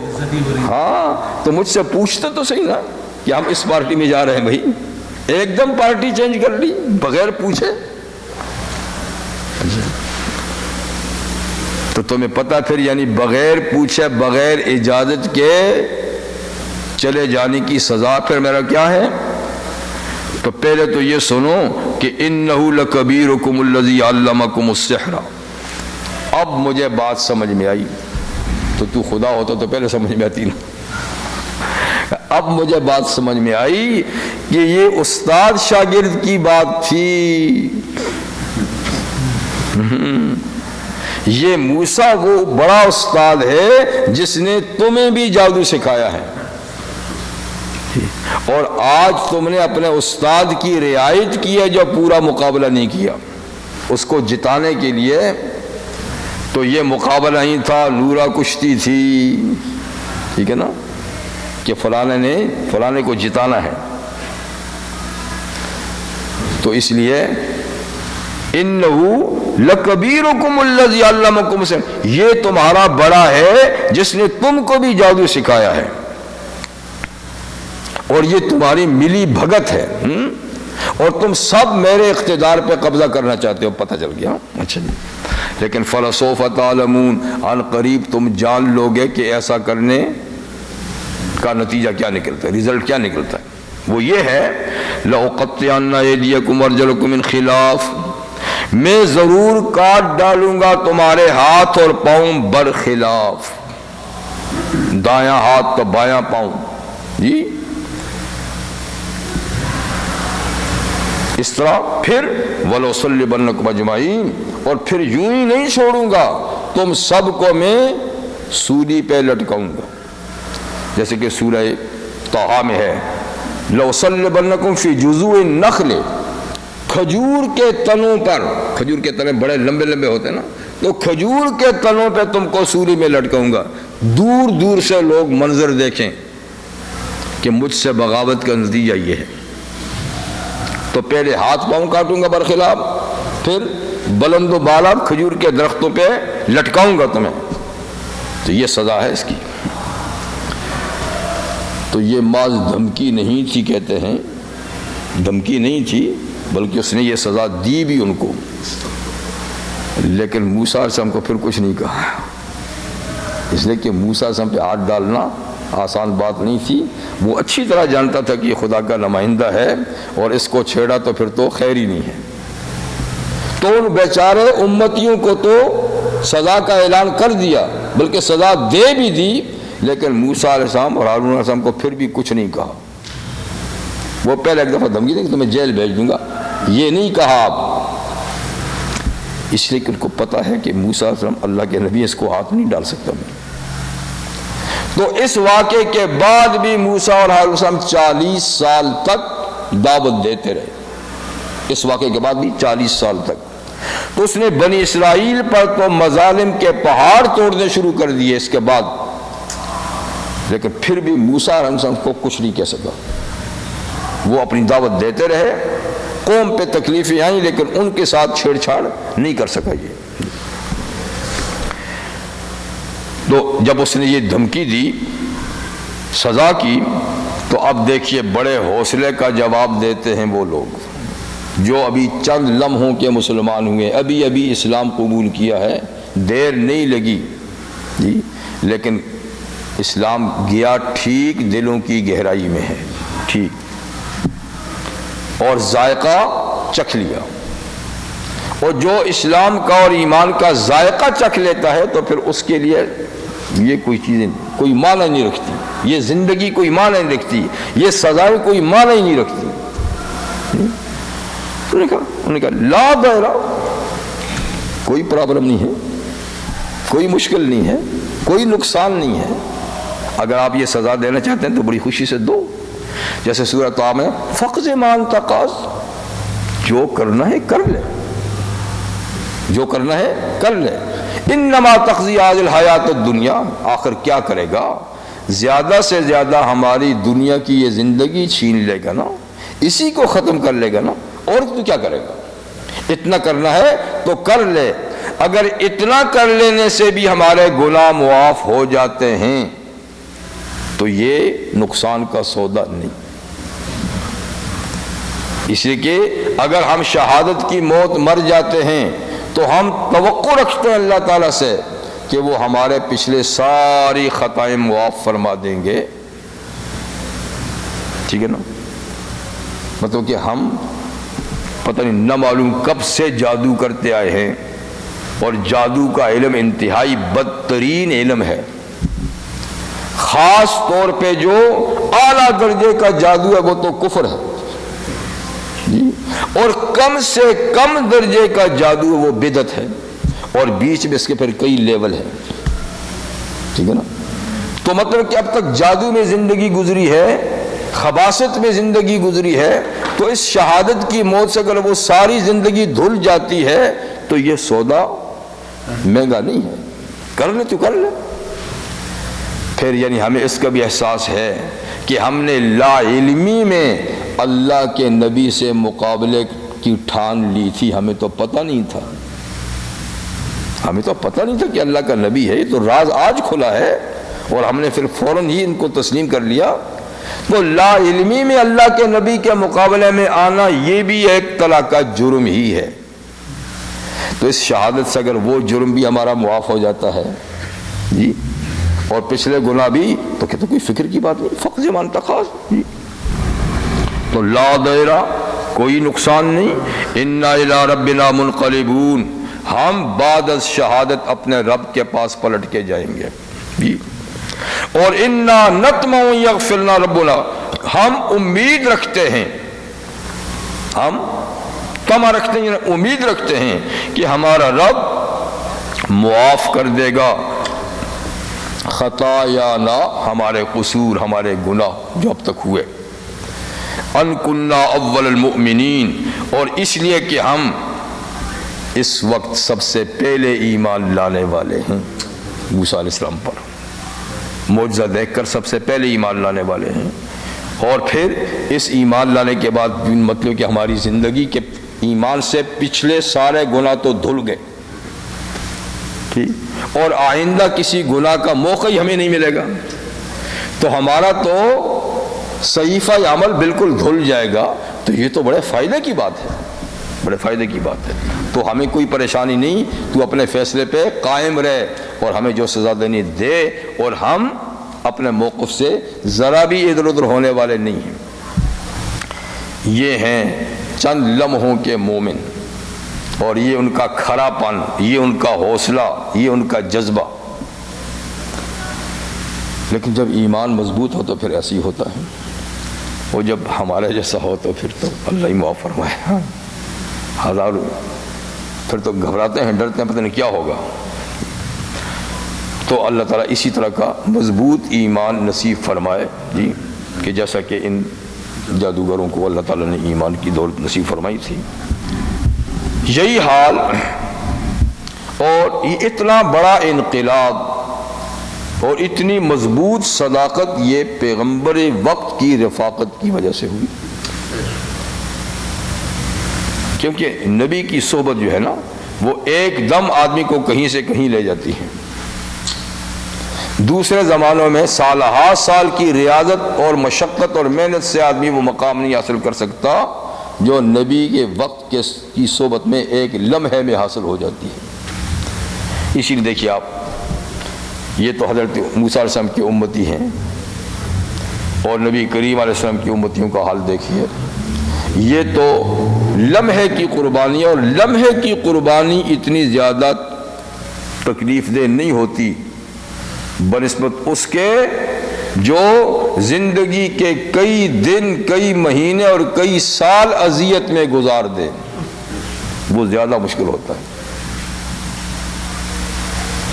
ہاں، تو مجھ سے پوچھتے تو صحیح نا کہ ہم اس پارٹی میں جا رہے ہیں۔ بھائی ایک دم پارٹی چینج کر لی بغیر پوچھے، تو تمہیں پتہ پھر یعنی بغیر پوچھے بغیر اجازت کے چلے جانے کی سزا پھر میرا کیا ہے؟ تو پہلے تو یہ سنو کہ انہو لکبیرکم الذی علمکم السحر۔ اب مجھے بات سمجھ میں آئی، تو خدا ہوتا تو پہلے سمجھ میں آتی نا۔ اب مجھے بات سمجھ میں آئی کہ یہ استاد شاگرد کی بات تھی۔ یہ موسیٰ وہ بڑا استاد ہے جس نے تمہیں بھی جادو سکھایا ہے، اور آج تم نے اپنے استاد کی رعایت کی ہے جو پورا مقابلہ نہیں کیا اس کو جتانے کے لیے۔ تو یہ مقابلہ ہی تھا، نورا کشتی تھی، ٹھیک ہے نا، کہ فلانے کو جتانا ہے۔ تو اس لیے انہو لکبیرکم الذی علمکم السحر، یہ تمہارا بڑا ہے جس نے تم کو بھی جادو سکھایا ہے، اور یہ تمہاری ملی بھگت ہے، اور تم سب میرے اقتدار پہ قبضہ کرنا چاہتے ہو۔ پتہ چل گیا؟ اچھا جی، لیکن فلسوف تعلمون، عن قریب تم جان لوگے کہ ایسا کرنے کا نتیجہ کیا نکلتا ہے، رزلٹ کیا نکلتا ہے۔ وہ یہ ہے لأقطعن ایدیکم وارجلکم من خلاف، میں ضرور کاٹ ڈالوں گا تمہارے ہاتھ اور پاؤں برخلاف، دایاں ہاتھ تو بایاں پاؤں جی، اس طرح۔ پھر وَلَأُصَلِّبَنَّكُمْ أَجْمَعِينَ، اور پھر یوں ہی نہیں چھوڑوں گا، تم سب کو میں سولی پہ لٹکاؤں گا، جیسے کہ سورہ طٰہٰ میں ہے لَأُصَلِّبَنَّكُمْ فِي جُذُوعِ النَّخْلِ، کھجور کے تنوں پر، کھجور کے تنے بڑے لمبے لمبے ہوتے ہیں نا، تو کھجور کے تنوں پہ تم کو سولی میں لٹکاؤں گا، دور دور سے لوگ منظر دیکھیں کہ مجھ سے بغاوت کا نتیجہ یہ ہے۔ تو پہلے ہاتھ پاؤں کاٹوں گا برخلاف، پھر بلند و بالا کھجور کے درختوں پہ لٹکاؤں گا تمہیں، تو یہ سزا ہے اس کی۔ تو یہ محض دھمکی نہیں تھی، کہتے ہیں دھمکی نہیں تھی، بلکہ اس نے یہ سزا دی بھی ان کو، لیکن موسیٰ علیہ السلام کو پھر کچھ نہیں کہا، اس لیے کہ موسیٰ علیہ السلام پہ ہاتھ ڈالنا آسان بات نہیں تھی۔ وہ اچھی طرح جانتا تھا کہ یہ خدا کا نمائندہ ہے، اور اس کو چھیڑا تو پھر تو خیر ہی نہیں ہے۔ تو ان بیچارے امتیوں کو تو سزا کا اعلان کر دیا، بلکہ سزا دے بھی دی، لیکن موسیٰ علیہ السلام اور ہارون علیہ السلام کو پھر بھی کچھ نہیں کہا۔ وہ پہلے ایک دفعہ دھمکی دیں کہ تمہیں جیل بھیج دوں گا، یہ نہیں کہا آپ، اس لیے کہ ان کو پتہ ہے کہ موسیٰ علیہ السلام اللہ کے نبی، اس کو ہاتھ نہیں ڈال سکتا میں۔ تو اس واقعے کے بعد بھی موسیٰ اور ہارون علیہ السلام 40 سال تک دعوت دیتے رہے، اس واقعے کے بعد بھی 40 سال تک۔ تو تو اس نے بنی اسرائیل پر تو مظالم کے پہاڑ توڑنے شروع کر دیے اس کے بعد، لیکن پھر بھی موسیٰ علیہ السلام کو کچھ نہیں کہہ سکا۔ وہ اپنی دعوت دیتے رہے، قوم پہ تکلیفیں آئیں لیکن ان کے ساتھ چھیڑ چھاڑ نہیں کر سکا یہ۔ تو جب اس نے یہ دھمکی دی، سزا کی، تو اب دیکھیے بڑے حوصلے کا جواب دیتے ہیں وہ لوگ جو ابھی چند لمحوں کے مسلمان ہوئے، ابھی ابھی اسلام قبول کیا ہے، دیر نہیں لگی جی، لیکن اسلام گیا ٹھیک دلوں کی گہرائی میں ہے، ٹھیک، اور ذائقہ چکھ لیا۔ اور جو اسلام کا اور ایمان کا ذائقہ چکھ لیتا ہے تو پھر اس کے لیے یہ کوئی چیزیں کوئی معنی نہیں رکھتی، یہ زندگی کوئی معنی نہیں رکھتی، یہ سزائیں کوئی معنی ہی نہیں رکھتی۔ انہوں نے کہا لا دائرہ، کوئی پرابلم نہیں ہے، کوئی مشکل نہیں ہے، کوئی نقصان نہیں ہے، اگر آپ یہ سزا دینا چاہتے ہیں تو بڑی خوشی سے دو، جیسے سورہ طٰ میں فقض ما انت قاض، جو کرنا ہے کر لے، جو کرنا ہے کر لے، انما تقضی هذه الحیات الدنیا، آخر کیا کرے گا، زیادہ سے زیادہ ہماری دنیا کی یہ زندگی چھین لے گا نا، اسی کو ختم کر لے گا نا، اور تو کیا کرے گا، اتنا کرنا ہے تو کر لے، اگر اتنا کر لینے سے بھی ہمارے گناہ معاف ہو جاتے ہیں تو یہ نقصان کا سودا نہیں۔ اس لیے کہ اگر ہم شہادت کی موت مر جاتے ہیں تو ہم توقع رکھتے ہیں اللہ تعالیٰ سے کہ وہ ہمارے پچھلے ساری خطائیں معاف فرما دیں گے، ٹھیک ہے نا، مطلب کہ ہم پتہ نہیں نہ معلوم کب سے جادو کرتے آئے ہیں، اور جادو کا علم انتہائی بدترین علم ہے، خاص طور پہ جو اعلیٰ درجے کا جادو ہے وہ تو کفر ہے جی، اور کم سے کم درجے کا جادو وہ بدعت ہے، اور بیچ میں اس کے پھر کئی لیول ہیں، ٹھیک ہے نا۔ تو مطلب کہ اب تک جادو میں زندگی گزری ہے، خباثت میں زندگی گزری ہے، تو اس شہادت کی موت سے اگر وہ ساری زندگی دھل جاتی ہے تو یہ سودا مہنگا نہیں ہے، کر لے تو کر لے۔ پھر یعنی ہمیں اس کا بھی احساس ہے کہ ہم نے لا علمی میں اللہ کے نبی سے مقابلے کی ٹھان لی تھی، ہمیں تو پتہ نہیں تھا، ہمیں تو پتہ نہیں تھا کہ اللہ کا نبی ہے، یہ تو راز آج کھلا ہے، اور ہم نے پھر فوراً ہی ان کو تسلیم کر لیا۔ تو لا علمی میں اللہ کے نبی کے مقابلے میں آنا یہ بھی ایک طرح کا جرم ہی ہے، تو اس شہادت سے اگر وہ جرم بھی ہمارا معاف ہو جاتا ہے جی، اور پچھلے گناہ بھی، تو کہتے کوئی فکر کی بات نہیں، فقض ما انت قاض جی، تو لا دائرہ، کوئی نقصان نہیں، انا الی ربنا منقلبون، ہم بعد از شہادت اپنے رب کے پاس پلٹ کے جائیں گے جی، اور انا نطمع یغفر لنا ربنا، ہم امید رکھتے ہیں، ہم طمع رکھتے ہیں، امید رکھتے ہیں کہ ہمارا رب معاف کر دے گا خطایانا، ہمارے قصور، ہمارے گناہ جو اب تک ہوئے، ان کننا اول المؤمنین، اور اس لیے کہ ہم اس وقت سب سے پہلے ایمان لانے والے ہیں موسیٰ علیہ السلام پر، معجزہ دیکھ کر سب سے پہلے ایمان لانے والے ہیں، اور پھر اس ایمان لانے کے بعد مطلب کہ ہماری زندگی کے ایمان سے پچھلے سارے گناہ تو دھل گئے ٹھیک، اور آئندہ کسی گناہ کا موقع ہی ہمیں نہیں ملے گا، تو ہمارا تو صحیفہ عمل بالکل دھل جائے گا، تو یہ تو بڑے فائدے کی بات ہے، بڑے فائدے کی بات ہے، تو ہمیں کوئی پریشانی نہیں، تو اپنے فیصلے پہ قائم رہے اور ہمیں جو سزا دینی دے، اور ہم اپنے موقف سے ذرا بھی ادھر ادھر ہونے والے نہیں ہیں۔ یہ ہیں چند لمحوں کے مومن، اور یہ ان کا کھرا پن، یہ ان کا حوصلہ، یہ ان کا جذبہ، لیکن جب ایمان مضبوط ہو تو پھر ایسی ہوتا ہے، اور جب ہمارے جیسا ہو تو پھر تو اللہ ہی معاف فرمائے، ہزاروں پھر تو گھبراتے ہیں، ڈرتے ہیں، پتہ نہیں کیا ہوگا، تو اللہ تعالیٰ اسی طرح کا مضبوط ایمان نصیب فرمائے جی، کہ جیسا کہ ان جادوگروں کو اللہ تعالیٰ نے ایمان کی دولت نصیب فرمائی تھی۔ یہی حال اور یہ اتنا بڑا انقلاب اور اتنی مضبوط صداقت یہ پیغمبر وقت کی رفاقت کی وجہ سے ہوئی، کیونکہ نبی کی صحبت جو ہے نا وہ ایک دم آدمی کو کہیں سے کہیں لے جاتی ہے۔ دوسرے زمانوں میں سالہا سال کی ریاضت اور مشقت اور محنت سے آدمی وہ مقام نہیں حاصل کر سکتا جو نبی کے وقت کی صحبت میں ایک لمحے میں حاصل ہو جاتی ہے۔ اسی لیے دیکھیے آپ، یہ تو حضرت موسیٰ علیہ السلام کی امتی ہیں، اور نبی کریم علیہ السلام کی امتیوں کا حال دیکھیے، یہ تو لمحے کی قربانی، اور لمحے کی قربانی اتنی زیادہ تکلیف دہ نہیں ہوتی بنسبت اس کے جو زندگی کے کئی دن، کئی مہینے اور کئی سال اذیت میں گزار دے، وہ زیادہ مشکل ہوتا ہے۔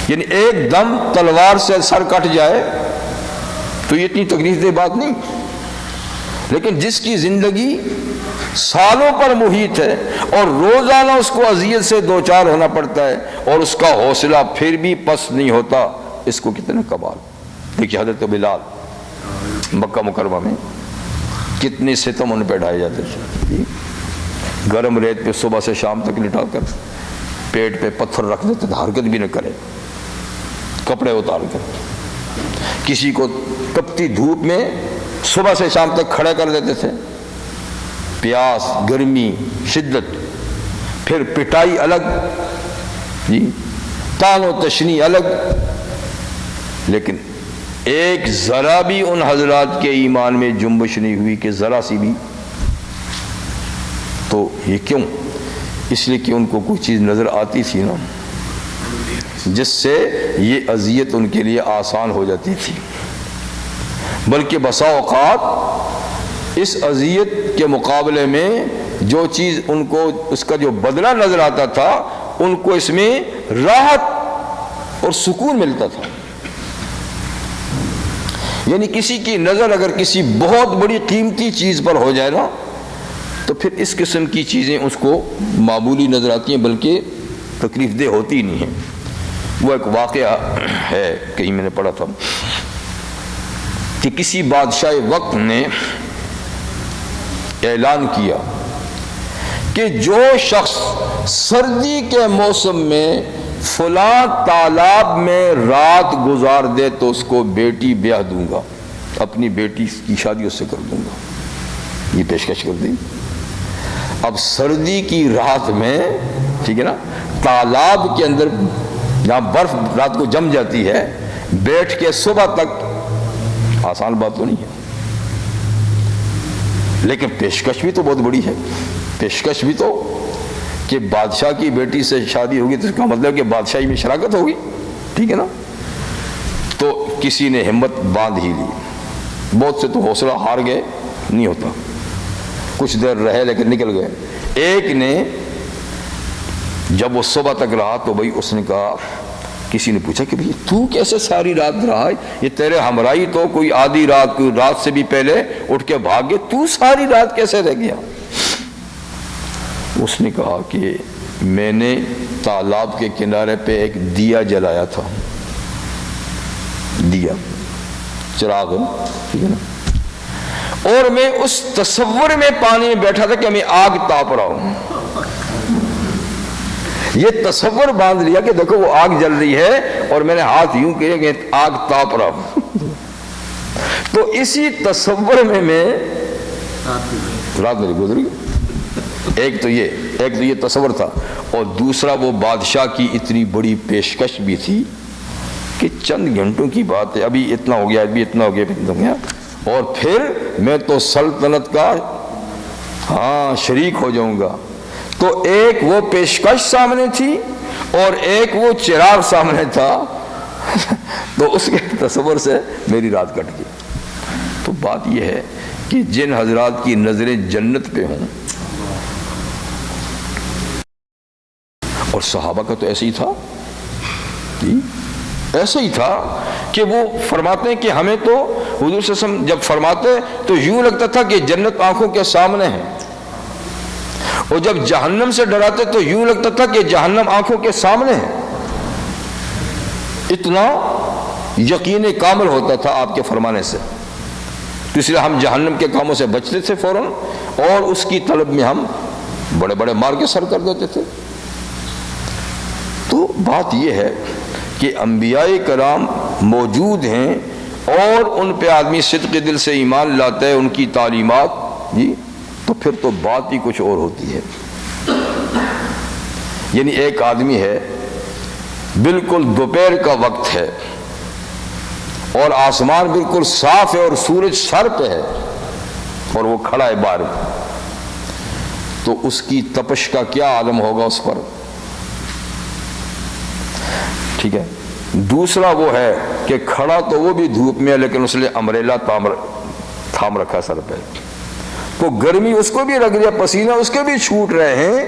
یعنی ایک دم تلوار سے سر کٹ جائے تو یہ اتنی تکلیف دہ بات نہیں، لیکن جس کی زندگی سالوں پر محیط ہے اور روزانہ اس کو اذیت سے دوچار ہونا پڑتا ہے اور اس کا حوصلہ پھر بھی پست نہیں ہوتا، اس کو کتنے کمال۔ دیکھیے حضرت بلال مکہ مکرمہ میں کتنے ستم ان پہ ڈھائے جاتے تھے، گرم ریت پہ صبح سے شام تک لٹا کر پیٹ پہ پتھر رکھ دیتے تھے، حرکت بھی نہ کرے، کپڑے اتار کر کسی کو تپتی دھوپ میں صبح سے شام تک کھڑا کر دیتے تھے، پیاس، گرمی، شدت، پھر پٹائی الگ، جی تان و تشنی الگ، لیکن ایک ذرا بھی ان حضرات کے ایمان میں جنبش نہیں ہوئی کہ ذرا سی بھی۔ تو یہ کیوں؟ اس لیے کہ ان کو کوئی چیز نظر آتی تھی نا جس سے یہ اذیت ان کے لیے آسان ہو جاتی تھی، بلکہ بسا اوقات اس اذیت کے مقابلے میں جو چیز ان کو اس کا جو بدلہ نظر آتا تھا ان کو اس میں راحت اور سکون ملتا تھا۔ یعنی کسی کی نظر اگر کسی بہت بڑی قیمتی چیز پر ہو جائے نا تو پھر اس قسم کی چیزیں اس کو معمولی نظر آتی ہیں، بلکہ تکلیف دہ ہوتی نہیں ہیں۔ وہ ایک واقعہ ہے، کہیں میں نے پڑھا تھا کہ کسی بادشاہ وقت نے اعلان کیا کہ جو شخص سردی کے موسم میں فلاں تالاب میں رات گزار دے تو اس کو بیٹی بیاہ دوں گا، اپنی بیٹی کی شادی اس سے کر دوں گا، یہ پیشکش کر دی۔ اب سردی کی رات میں، ٹھیک ہے نا، تالاب کے اندر جہاں برف رات کو جم جاتی ہے، بیٹھ کے صبح تک آسان بات تو نہیں ہے، لیکن پیشکش بھی تو بہت بڑی ہے۔ پیشکش بھی تو کہ بادشاہ کی بیٹی سے شادی ہوگی تو اس کا مطلب کہ بادشاہی میں شراکت ہوگی، ٹھیک ہے نا۔ تو کسی نے ہمت باندھ ہی لی، بہت سے تو حوصلہ ہار گئے، نہیں ہوتا، کچھ دیر رہے لیکن نکل گئے۔ ایک نے جب وہ صبح تک رہا تو بھائی اس نے کہا، کسی نے پوچھا کہ بھئی تو کیسے ساری رات رہا ہے، یہ تیرے ہمراہی تو کوئی آدھی رات، کوئی رات سے بھی پہلے اٹھ کے بھاگ گئے، تو ساری رات کیسے رہ گیا؟ اس نے کہا کہ میں نے تالاب کے کنارے پہ ایک دیا جلایا تھا، دیا چراغ، ٹھیک ہے نا، اور میں اس تصور میں پانی میں بیٹھا تھا کہ میں آگ تاپ رہا ہوں۔ یہ تصور باندھ لیا کہ دیکھو وہ آگ جل رہی ہے اور میں نے ہاتھ یوں کیا کہ آگ تاپ رہا ہوں۔ تو اسی تصور میں رات میری گزری۔ ایک تو یہ تصور تھا، اور دوسرا وہ بادشاہ کی اتنی بڑی پیشکش بھی تھی کہ چند گھنٹوں کی بات ہے، ابھی اتنا ہو گیا، ابھی اتنا ہو گیا، اور پھر میں تو سلطنت کا شریک ہو جاؤں گا۔ تو ایک وہ پیشکش سامنے تھی اور ایک وہ چراغ سامنے تھا، تو اس کے تصور سے میری رات کٹ گئی۔ تو بات یہ ہے کہ جن حضرات کی نظریں جنت پہ ہوں، اور صحابہ کا تو ایسے ہی تھا، ایسے ہی تھا کہ وہ فرماتے ہیں کہ ہمیں تو حضور صلی اللہ علیہ وسلم جب فرماتے تو یوں لگتا تھا کہ جنت آنکھوں کے سامنے ہے، اور جب جہنم سے ڈراتے تو یوں لگتا تھا کہ جہنم آنکھوں کے سامنے ہے۔ اتنا یقین کامل ہوتا تھا آپ کے فرمانے سے، تو اس لیے ہم جہنم کے کاموں سے بچتے تھے فوراً، اور اس کی طلب میں ہم بڑے بڑے مار کے سر کر دیتے تھے۔ تو بات یہ ہے کہ انبیاء کرام موجود ہیں اور ان پہ آدمی صدق دل سے ایمان لاتا ہے، ان کی تعلیمات جی، تو پھر تو بات ہی کچھ اور ہوتی ہے۔ یعنی ایک آدمی ہے، بالکل دوپہر کا وقت ہے اور آسمان بالکل صاف ہے اور سورج سر پہ ہے اور وہ کھڑا ہے باہر، تو اس کی تپش کا کیا عالم ہوگا اس پر؟ ٹھیک ہے۔ دوسرا وہ ہے کہ کھڑا تو وہ بھی دھوپ میں ہے لیکن اس نے امبریلا تھام رکھا سر پہ، تو گرمی اس کو بھی لگ رہی ہے، پسینہ اس کے بھی چھوٹ رہے ہیں،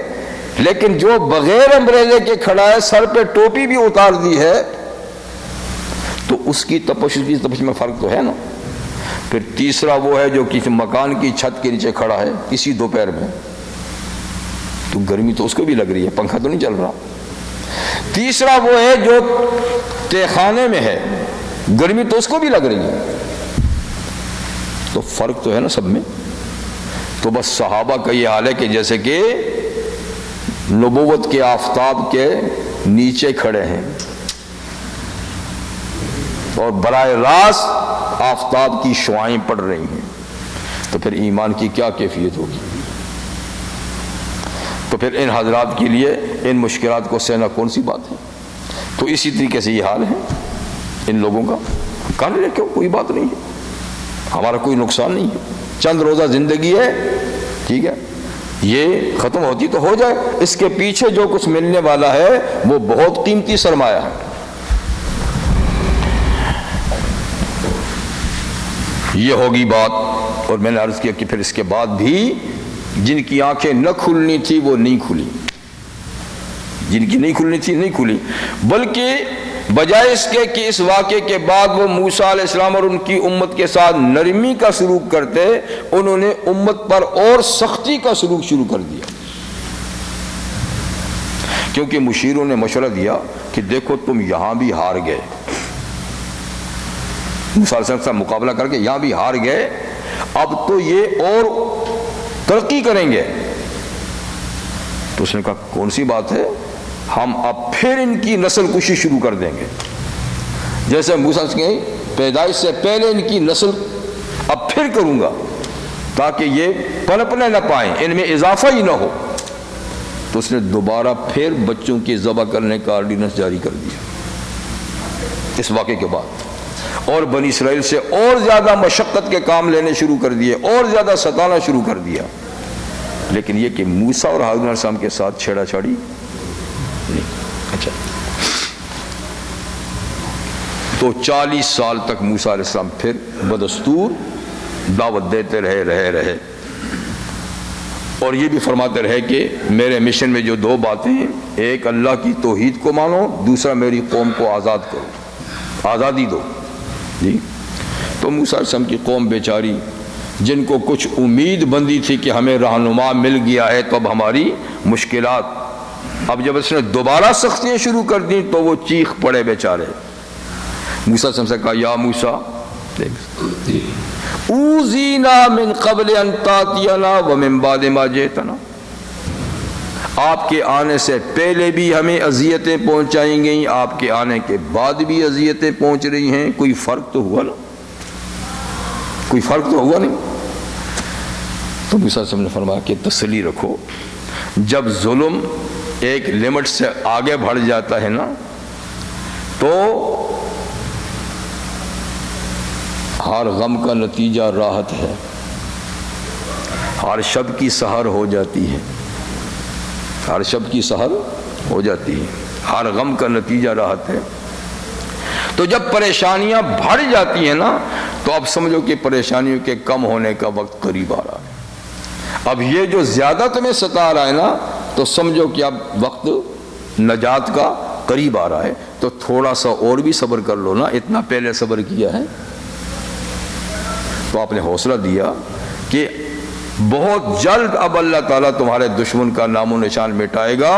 لیکن جو بغیر امبریلے کے کھڑا ہے، سر پہ ٹوپی بھی اتار دی ہے، تو اس کی تپش میں فرق تو ہے نا۔ پھر تیسرا وہ ہے جو کسی مکان کی چھت کے نیچے کھڑا ہے اسی دوپہر میں، تو گرمی تو اس کو بھی لگ رہی ہے، پنکھا تو نہیں چل رہا۔ تیسرا وہ ہے جو تہخانے میں ہے، گرمی تو اس کو بھی لگ رہی ہے، تو فرق تو ہے نا سب میں۔ تو بس صحابہ کا یہ حال ہے کہ جیسے کہ نبوت کے آفتاب کے نیچے کھڑے ہیں اور براہ راست آفتاب کی شعاعیں پڑ رہی ہیں، تو پھر ایمان کی کیا کیفیت ہوگی؟ تو پھر ان حضرات کے لیے ان مشکلات کو سہنا کون سی بات ہے؟ تو اسی طریقے سے یہ حال ہے ان لوگوں کا، کر لے کیوں، کوئی بات نہیں ہے، ہمارا کوئی نقصان نہیں ہے، چند روزہ زندگی ہے، ٹھیک ہے، یہ ختم ہوتی تو ہو جائے، اس کے پیچھے جو کچھ ملنے والا ہے وہ بہت قیمتی سرمایہ ہے۔ یہ ہوگی بات، اور میں نے عرض کیا کہ پھر اس کے بعد بھی جن کی آنکھیں نہ کھلنی تھی وہ نہیں کھلی، جن کی نہیں کھلنی تھی نہیں کھلی، بلکہ بجائے اس کے کہ اس واقعے کے بعد وہ موسیٰ علیہ السلام اور ان کی امت کے ساتھ نرمی کا سلوک کرتے، انہوں نے امت پر اور سختی کا سلوک شروع کر دیا، کیونکہ مشیروں نے مشورہ دیا کہ دیکھو تم یہاں بھی ہار گئے، موسیٰ علیہ السلام سے مقابلہ کر کے یہاں بھی ہار گئے، اب تو یہ اور ترقی کریں گے۔ تو اس نے کہا کون سی بات ہے، ہم اب پھر ان کی نسل کشی شروع کر دیں گے، جیسے موسیٰ کی پیدائش سے پہلے ان کی نسل اب پھر کروں گا تاکہ یہ پنپنے نہ پائیں، ان میں اضافہ ہی نہ ہو۔ تو اس نے دوبارہ پھر بچوں کی ذبح کرنے کا آرڈیننس جاری کر دیا اس واقعے کے بعد، اور بنی اسرائیل سے اور زیادہ مشقت کے کام لینے شروع کر دیے، اور زیادہ ستانا شروع کر دیا، لیکن یہ کہ موسیٰ اور ہارون علیہ السلام کے ساتھ چھیڑا چھاڑی نہیں۔ اچھا، تو 40 سال تک موسیٰ علیہ السلام پھر بدستور دعوت دیتے رہے، اور یہ بھی فرماتے رہے کہ میرے مشن میں جو دو باتیں ہیں، ایک اللہ کی توحید کو مانو، دوسرا میری قوم کو آزاد کرو، آزادی دو جی۔ تو موسیٰ علیہ السلام کی قوم بیچاری، جن کو کچھ امید بندی تھی کہ ہمیں رہنما مل گیا ہے تو اب ہماری مشکلات، اب جب اس نے دوبارہ سختیاں شروع کر دیں تو وہ چیخ پڑے بیچارے۔ موسیٰ علیہ السلام سے کہا یا موسیٰ اوذینا من قبل ان تاتینا ومن بعد ما جئتنا، آپ کے آنے سے پہلے بھی ہمیں اذیتیں پہنچائیں گئیں، آپ کے آنے کے بعد بھی اذیتیں پہنچ رہی ہیں، کوئی فرق تو ہوا نا، کوئی فرق تو ہوا نہیں۔ تو موسیٰ علیہ السلام نے فرمایا کہ تسلی رکھو، جب ظلم ایک لمٹ سے آگے بڑھ جاتا ہے نا تو ہر غم کا نتیجہ راحت ہے، ہر شب کی سحر ہو جاتی ہے، ہر شب کی سحر ہو جاتی ہے، ہر غم کا نتیجہ راحت ہے۔ تو جب پریشانیاں بڑھ جاتی ہیں نا تو اب سمجھو کہ پریشانیوں کے کم ہونے کا وقت قریب آ رہا ہے۔ اب یہ جو زیادہ تمہیں ستا رہا ہے نا تو سمجھو کہ اب وقت نجات کا قریب آ رہا ہے، تو تھوڑا سا اور بھی صبر کر لو نا، اتنا پہلے صبر کیا ہے۔ تو آپ نے حوصلہ دیا کہ بہت جلد اب اللہ تعالیٰ تمہارے دشمن کا نام و نشان مٹائے گا،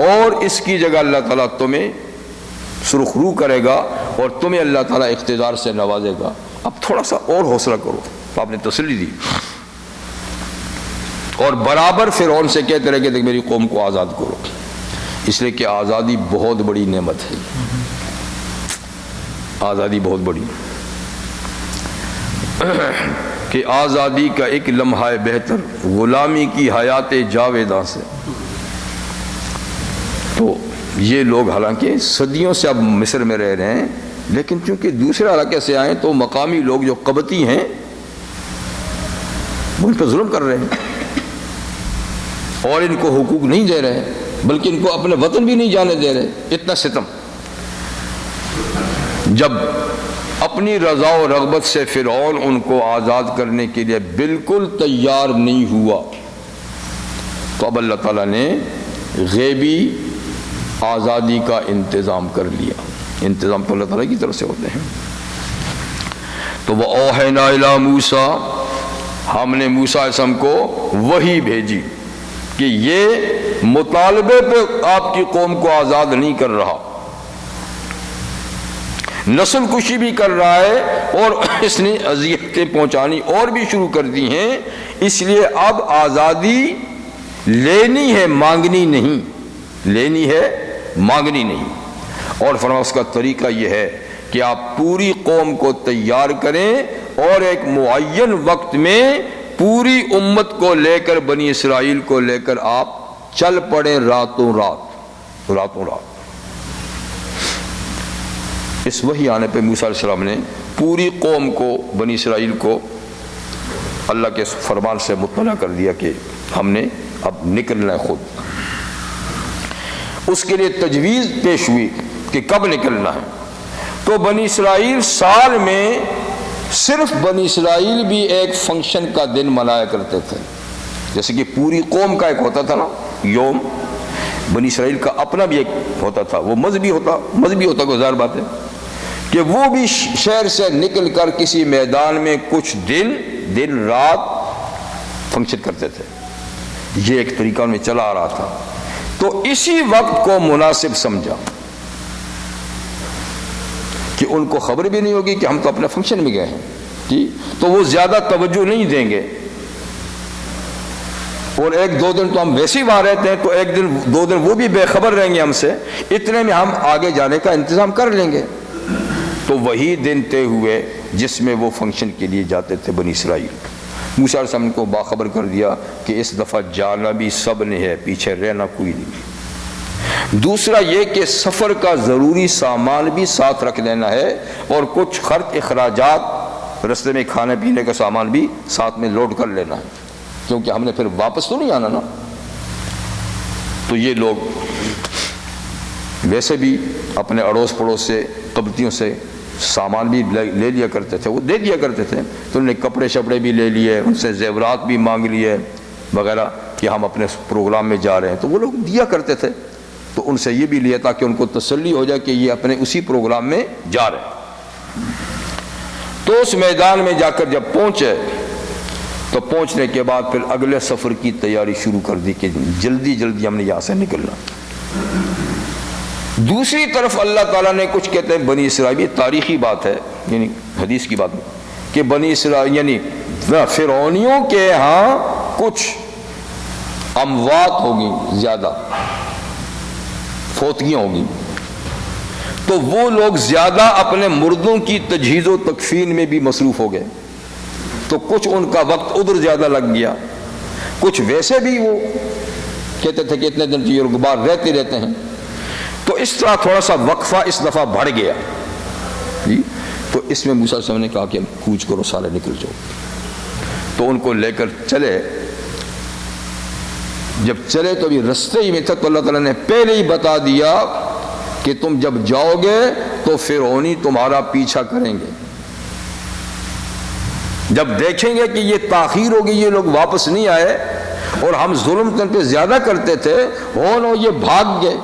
اور اس کی جگہ اللہ تعالیٰ تمہیں سرخ رو کرے گا اور تمہیں اللہ تعالیٰ اقتدار سے نوازے گا، اب تھوڑا سا اور حوصلہ کرو۔ تو آپ نے تسلی دی اور برابر فرعون سے کہتے رہے کہ دیکھ میری قوم کو آزاد کرو، اس لیے کہ آزادی بہت بڑی نعمت ہے، آزادی بہت بڑی، کہ آزادی کا ایک لمحہ بہتر غلامی کی حیات جاویداں سے۔ تو یہ لوگ حالانکہ صدیوں سے اب مصر میں رہ رہے ہیں، لیکن چونکہ دوسرے علاقے سے آئے تو مقامی لوگ جو قبطی ہیں وہ ان پہ ظلم کر رہے ہیں اور ان کو حقوق نہیں دے رہے، بلکہ ان کو اپنے وطن بھی نہیں جانے دے رہے۔ اتنا ستم۔ جب اپنی رضا و رغبت سے فرعون ان کو آزاد کرنے کے لیے بالکل تیار نہیں ہوا تو اب اللہ تعالیٰ نے غیبی آزادی کا انتظام کر لیا۔ انتظام تو اللہ تعالیٰ کی طرف سے ہوتے ہیں۔ تو وَأَوْحَيْنَا إِلَىٰ مُوسَىٰ، ہم نے موسیٰ علیہ السلام کو وحی بھیجی کہ یہ مطالبے پہ آپ کی قوم کو آزاد نہیں کر رہا، نسل کشی بھی کر رہا ہے اور اس نے اذیتیں پہنچانی اور بھی شروع کر دی ہیں، اس لیے اب آزادی لینی ہے، مانگنی نہیں، لینی ہے مانگنی نہیں۔ اور فرمایا اس کا طریقہ یہ ہے کہ آپ پوری قوم کو تیار کریں اور ایک معین وقت میں پوری امت کو لے کر، بنی اسرائیل کو لے کر آپ چل پڑیں راتوں رات، راتوں رات۔ اس وحی آنے پہ موسیٰ علیہ السلام نے پوری قوم کو، بنی اسرائیل کو اللہ کے فرمان سے مطلع کر دیا کہ ہم نے اب نکلنا ہے خود۔ اس کے لیے تجویز پیش ہوئی کہ کب نکلنا ہے۔ تو بنی اسرائیل سال میں صرف بنی اسرائیل بھی ایک فنکشن کا دن منایا کرتے تھے، جیسے کہ پوری قوم کا ایک ہوتا تھا نا یوم، بنی اسرائیل کا اپنا بھی ایک ہوتا تھا، وہ مذہبی ہوتا گزار بات ہے کہ وہ بھی شہر سے نکل کر کسی میدان میں کچھ دن رات فنکشن کرتے تھے۔ یہ ایک طریقہ ان میں چلا آ رہا تھا، تو اسی وقت کو مناسب سمجھا کہ ان کو خبر بھی نہیں ہوگی کہ ہم تو اپنے فنکشن میں گئے ہیں، جی تو وہ زیادہ توجہ نہیں دیں گے، اور ایک دو دن تو ہم ویسے ہی وہاں رہتے ہیں تو ایک دن دو دن وہ بھی بے خبر رہیں گے ہم سے، اتنے میں ہم آگے جانے کا انتظام کر لیں گے۔ تو وہی دن طے ہوئے جس میں وہ فنکشن کے لیے جاتے تھے بنی اسرائیل۔ موسیٰ علیہ السلام کو باخبر کر دیا کہ اس دفعہ جانا بھی سب نے ہے، پیچھے رہنا کوئی نہیں۔ دوسرا یہ کہ سفر کا ضروری سامان بھی ساتھ رکھ لینا ہے اور کچھ خرچ اخراجات، رستے میں کھانے پینے کا سامان بھی ساتھ میں لوڈ کر لینا ہے، کیونکہ ہم نے پھر واپس تو نہیں آنا نا۔ تو یہ لوگ ویسے بھی اپنے اڑوس پڑوس سے، قبطیوں سے سامان بھی لے لیا کرتے تھے، وہ دے دیا کرتے تھے، تو انہوں نے کپڑے شپڑے بھی لے لیے، ان سے زیورات بھی مانگ لیے وغیرہ کہ ہم اپنے پروگرام میں جا رہے ہیں، تو وہ لوگ دیا کرتے تھے۔ تو ان سے یہ بھی لیا تاکہ ان کو تسلی ہو جائے کہ یہ اپنے اسی پروگرام میں جا رہے ہیں۔ تو اس میدان میں جا کر جب پہنچے تو پہنچنے کے بعد پھر اگلے سفر کی تیاری شروع کر دی کہ جلدی جلدی ہم نے یہاں سے نکلنا۔ دوسری طرف اللہ تعالیٰ نے کچھ کہتے ہیں بنی اسرائیل، تاریخی بات ہے یعنی حدیث کی بات ہے کہ بنی اسرائیل یعنی فرعونیوں کے ہاں کچھ اموات ہوگی، زیادہ فوتگیاں ہوگی، تو وہ لوگ زیادہ اپنے مردوں کی تجہیز و تکفین میں بھی مصروف ہو گئے، تو کچھ ان کا وقت ادھر زیادہ لگ گیا، کچھ ویسے بھی وہ کہتے تھے کہ اتنے دن تو یہ لوگ باہر رہتے رہتے ہیں، تو اس طرح تھوڑا سا وقفہ اس دفعہ بڑھ گیا جی۔ تو اس میں موسیٰ صاحب نے کہا کہ کوچ کرو، سارے نکل جاؤ۔ تو ان کو لے کر چلے، جب چلے تو ابھی رستے ہی میں تھا، تو اللہ تعالیٰ نے پہلے ہی بتا دیا کہ تم جب جاؤ گے تو فرعونی تمہارا پیچھا کریں گے، جب دیکھیں گے کہ یہ تاخیر ہوگی، یہ لوگ واپس نہیں آئے اور ہم ظلم تن پہ زیادہ کرتے تھے، یہ بھاگ گئے،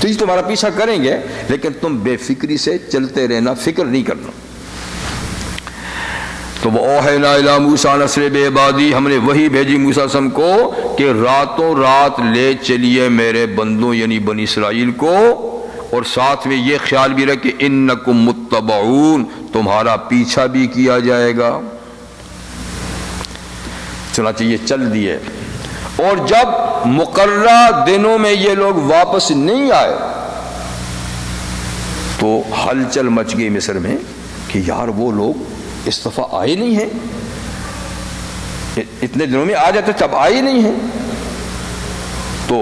تو یہ تمہارا پیچھا کریں گے، لیکن تم بے فکری سے چلتے رہنا، فکر نہیں کرنا۔ تو وَأَوْحَيْنَا إِلَىٰ مُوسَىٰ أَنْ أَسْرِ بِعِبَادِي، ہم نے وہی بھیجی موسیٰ علیہ السلام کو کہ راتوں رات لے چلیے میرے بندوں یعنی بنی اسرائیل کو اور ساتھ میں یہ خیال بھی رکھ کہ انکم متبعون، تمہارا پیچھا بھی کیا جائے گا۔ چنانچہ یہ چل دیے، اور جب مقررہ دنوں میں یہ لوگ واپس نہیں آئے تو ہلچل مچ گئی مصر میں کہ یار وہ لوگ اس دفعہ آئے نہیں ہیں، اتنے دنوں میں آ جاتے تب آئے نہیں ہیں۔ تو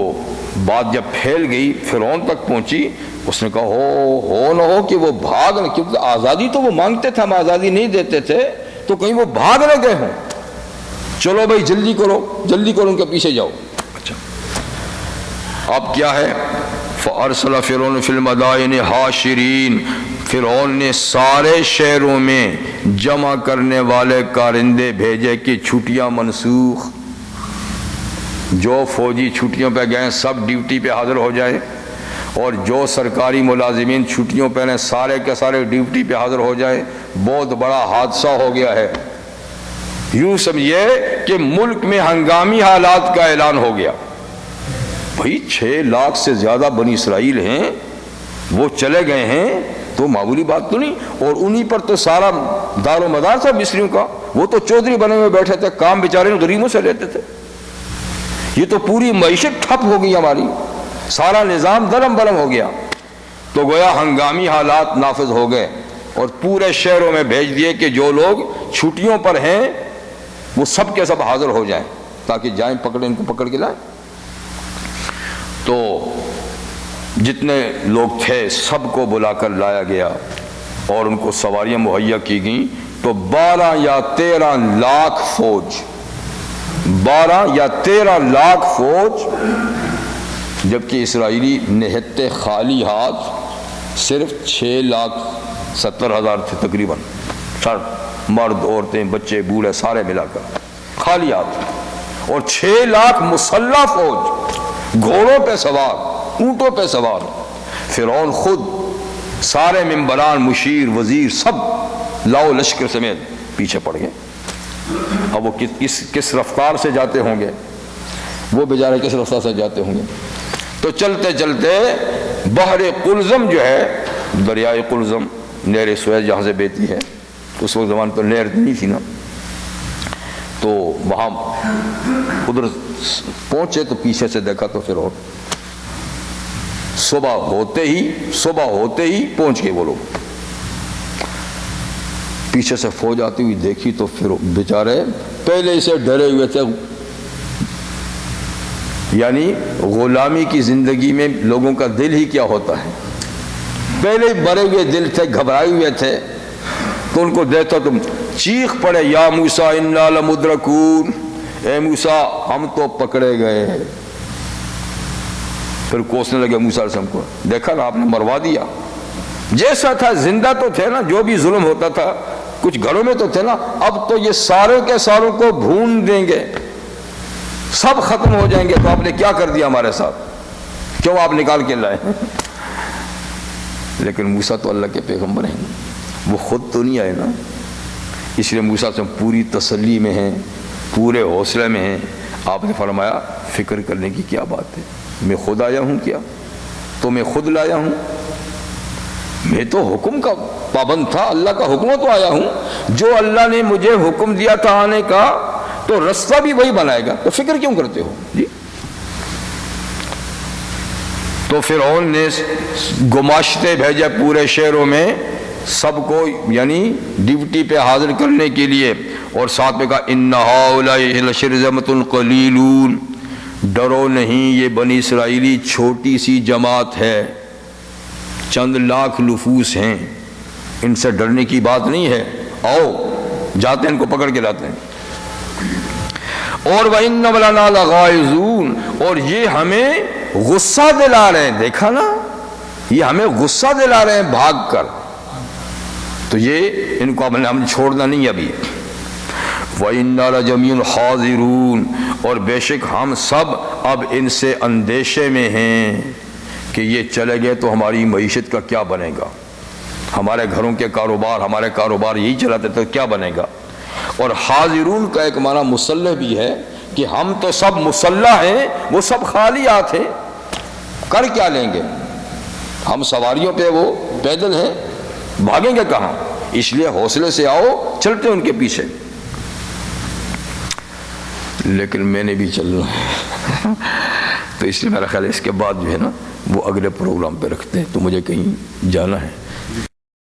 بات جب پھیل گئی فرعون تک پہنچی، اس نے کہا ہو نہ ہو کہ وہ بھاگ نہ، کیونکہ آزادی تو وہ مانگتے تھے، ہم آزادی نہیں دیتے تھے، تو کہیں وہ بھاگ نہ گئے ہوں۔ چلو بھائی جلدی کرو ان کے پیچھے جاؤ۔ اچھا اب کیا ہے؟ فَأَرْسَلَ فِرْعَوْنُ فِي الْمَدَائِنِ حَاشِرِينَ، فرعون نے سارے شہروں میں جمع کرنے والے کارندے بھیجے کہ چھٹیاں منسوخ، جو فوجی چھٹیوں پہ گئے سب ڈیوٹی پہ حاضر ہو جائیں، اور جو سرکاری ملازمین چھٹیوں پہ ہیں سارے کے سارے ڈیوٹی پہ حاضر ہو جائیں۔ بہت بڑا حادثہ ہو گیا ہے، یوں سمجھیے کہ ملک میں ہنگامی حالات کا اعلان ہو گیا۔ بھائی 6 لاکھ سے زیادہ بنی اسرائیل ہیں، وہ چلے گئے ہیں تو معمولی بات تو نہیں، اور انہی پر تو سارا دار و مدار تھا مصریوں کا، وہ تو چودھری بنے ہوئے بیٹھے تھے، کام بیچارے غریبوں سے لیتے تھے۔ یہ تو پوری معیشت ٹھپ ہو گئی ہماری، سارا نظام درم برم ہو گیا۔ تو گویا ہنگامی حالات نافذ ہو گئے، اور پورے شہروں میں بھیج دیے کہ جو لوگ چھٹیوں پر ہیں وہ سب کے سب حاضر ہو جائیں، تاکہ جائیں پکڑیں، ان کو پکڑ کے لائیں۔ تو جتنے لوگ تھے سب کو بلا کر لایا گیا، اور ان کو سواریاں مہیا کی گئیں۔ تو 12 یا 13 لاکھ فوج، 12 یا 13 لاکھ فوج، جبکہ اسرائیلی نہتے خالی ہاتھ صرف 6,70,000 تھے تقریباً، مرد عورتیں بچے بوڑھے سارے ملا کر خالی ہاتھ، اور 6 لاکھ مسلح فوج، گھوڑوں پہ سوار، اونٹوں پہ سوار۔ فرعون خود سارے ممبران، مشیر، وزیر سب لاؤ لشکر سمیت پیچھے پڑ گئے۔ اب وہ کس رفتار سے جاتے ہوں گے، وہ بیچارے کس رفتار سے جاتے ہوں گے۔ تو چلتے چلتے بحر قلزم جو ہے، دریائے قلزم، نہر سویز جہاں سے بہتی ہے، اس وقت زمان تو نہر نہیں تھی نا، تو وہاں ادھر پہنچے تو پیچھے سے دیکھا تو فرعون صبح ہوتے ہی پہنچ گئے۔ وہ لوگ پیچھے سے فوج آتی ہوئی دیکھی تو پھر بیچارے پہلے ہی سے ڈرے ہوئے تھے۔ یعنی غلامی کی زندگی میں لوگوں کا دل ہی کیا ہوتا ہے، پہلے ہی بھرے ہوئے دل تھے، گھبرائے ہوئے تھے۔ تو ان کو دیکھتا تم چیخ پڑے، یا موسیٰ انا لمدرکون، اے موسیٰ ہم تو پکڑے گئے ہیں۔ پھر کوسنے لگے موسیٰ علیہ السلام کو، دیکھا نا آپ نے مروا دیا، جیسا تھا زندہ تو تھے نا، جو بھی ظلم ہوتا تھا کچھ گھروں میں تو تھے نا، اب تو یہ سارے کے ساروں کو بھون دیں گے، سب ختم ہو جائیں گے، تو آپ نے کیا کر دیا ہمارے ساتھ، کیوں آپ نکال کے لائے؟ لیکن موسیٰ تو اللہ کے پیغمبر ہیں، وہ خود تو نہیں آئے نا، اس لیے موسیٰ سے پوری تسلی میں ہیں، پورے حوصلے میں ہیں۔ آپ نے فرمایا فکر کرنے کی کیا بات ہے، میں خود آیا ہوں کیا، تو میں خود لایا ہوں، میں تو حکم کا پابند تھا، اللہ کا حکم تو آیا ہوں، جو اللہ نے مجھے حکم دیا تھا آنے کا تو رستہ بھی وہی بنائے گا، تو فکر کیوں کرتے ہو جی۔ تو فرعون نے گماشتے بھیجے پورے شہروں میں سب کو، یعنی ڈیوٹی پہ حاضر کرنے کے لیے، اور ساتھ میں کہا ان ہؤلاء لشرذمۃ قلیلون، ڈرو نہیں یہ بنی اسرائیلی چھوٹی سی جماعت ہے، چند لاکھ نفوس ہیں، ان سے ڈرنے کی بات نہیں ہے، آؤ جاتے ہیں ان کو پکڑ کے لاتے ہیں۔ اور وَإِنَّ لَنَا لَغَائِظُونَ، اور یہ ہمیں غصہ دلا رہے ہیں، دیکھا نا یہ ہمیں غصہ دلا رہے ہیں بھاگ کر، تو یہ ان کو ہم نے چھوڑنا نہیں ابھی۔ وَإِنَّا لَجَمِيعٌ حَاذِرُونَ، اور بے شک ہم سب اب ان سے اندیشے میں ہیں کہ یہ چلے گئے تو ہماری معیشت کا کیا بنے گا، ہمارے گھروں کے کاروبار، ہمارے کاروبار یہی چلاتے تو کیا بنے گا۔ اور حاضرون کا ایک معنی مسلح بھی ہے کہ ہم تو سب مسلح ہیں، وہ سب خالی ہاتھ ہیں، کر کیا لیں گے، ہم سواریوں پہ، وہ پیدل ہیں، بھاگیں گے کہاں؟ اس لیے حوصلے سے آؤ، چلتے ان کے پیچھے۔ لیکن میں نے بھی چلنا ہے تو اس لیے میرا خیال ہے اس کے بعد جو ہے نا وہ اگلے پروگرام پہ رکھتے ہیں، تو مجھے کہیں جانا ہے۔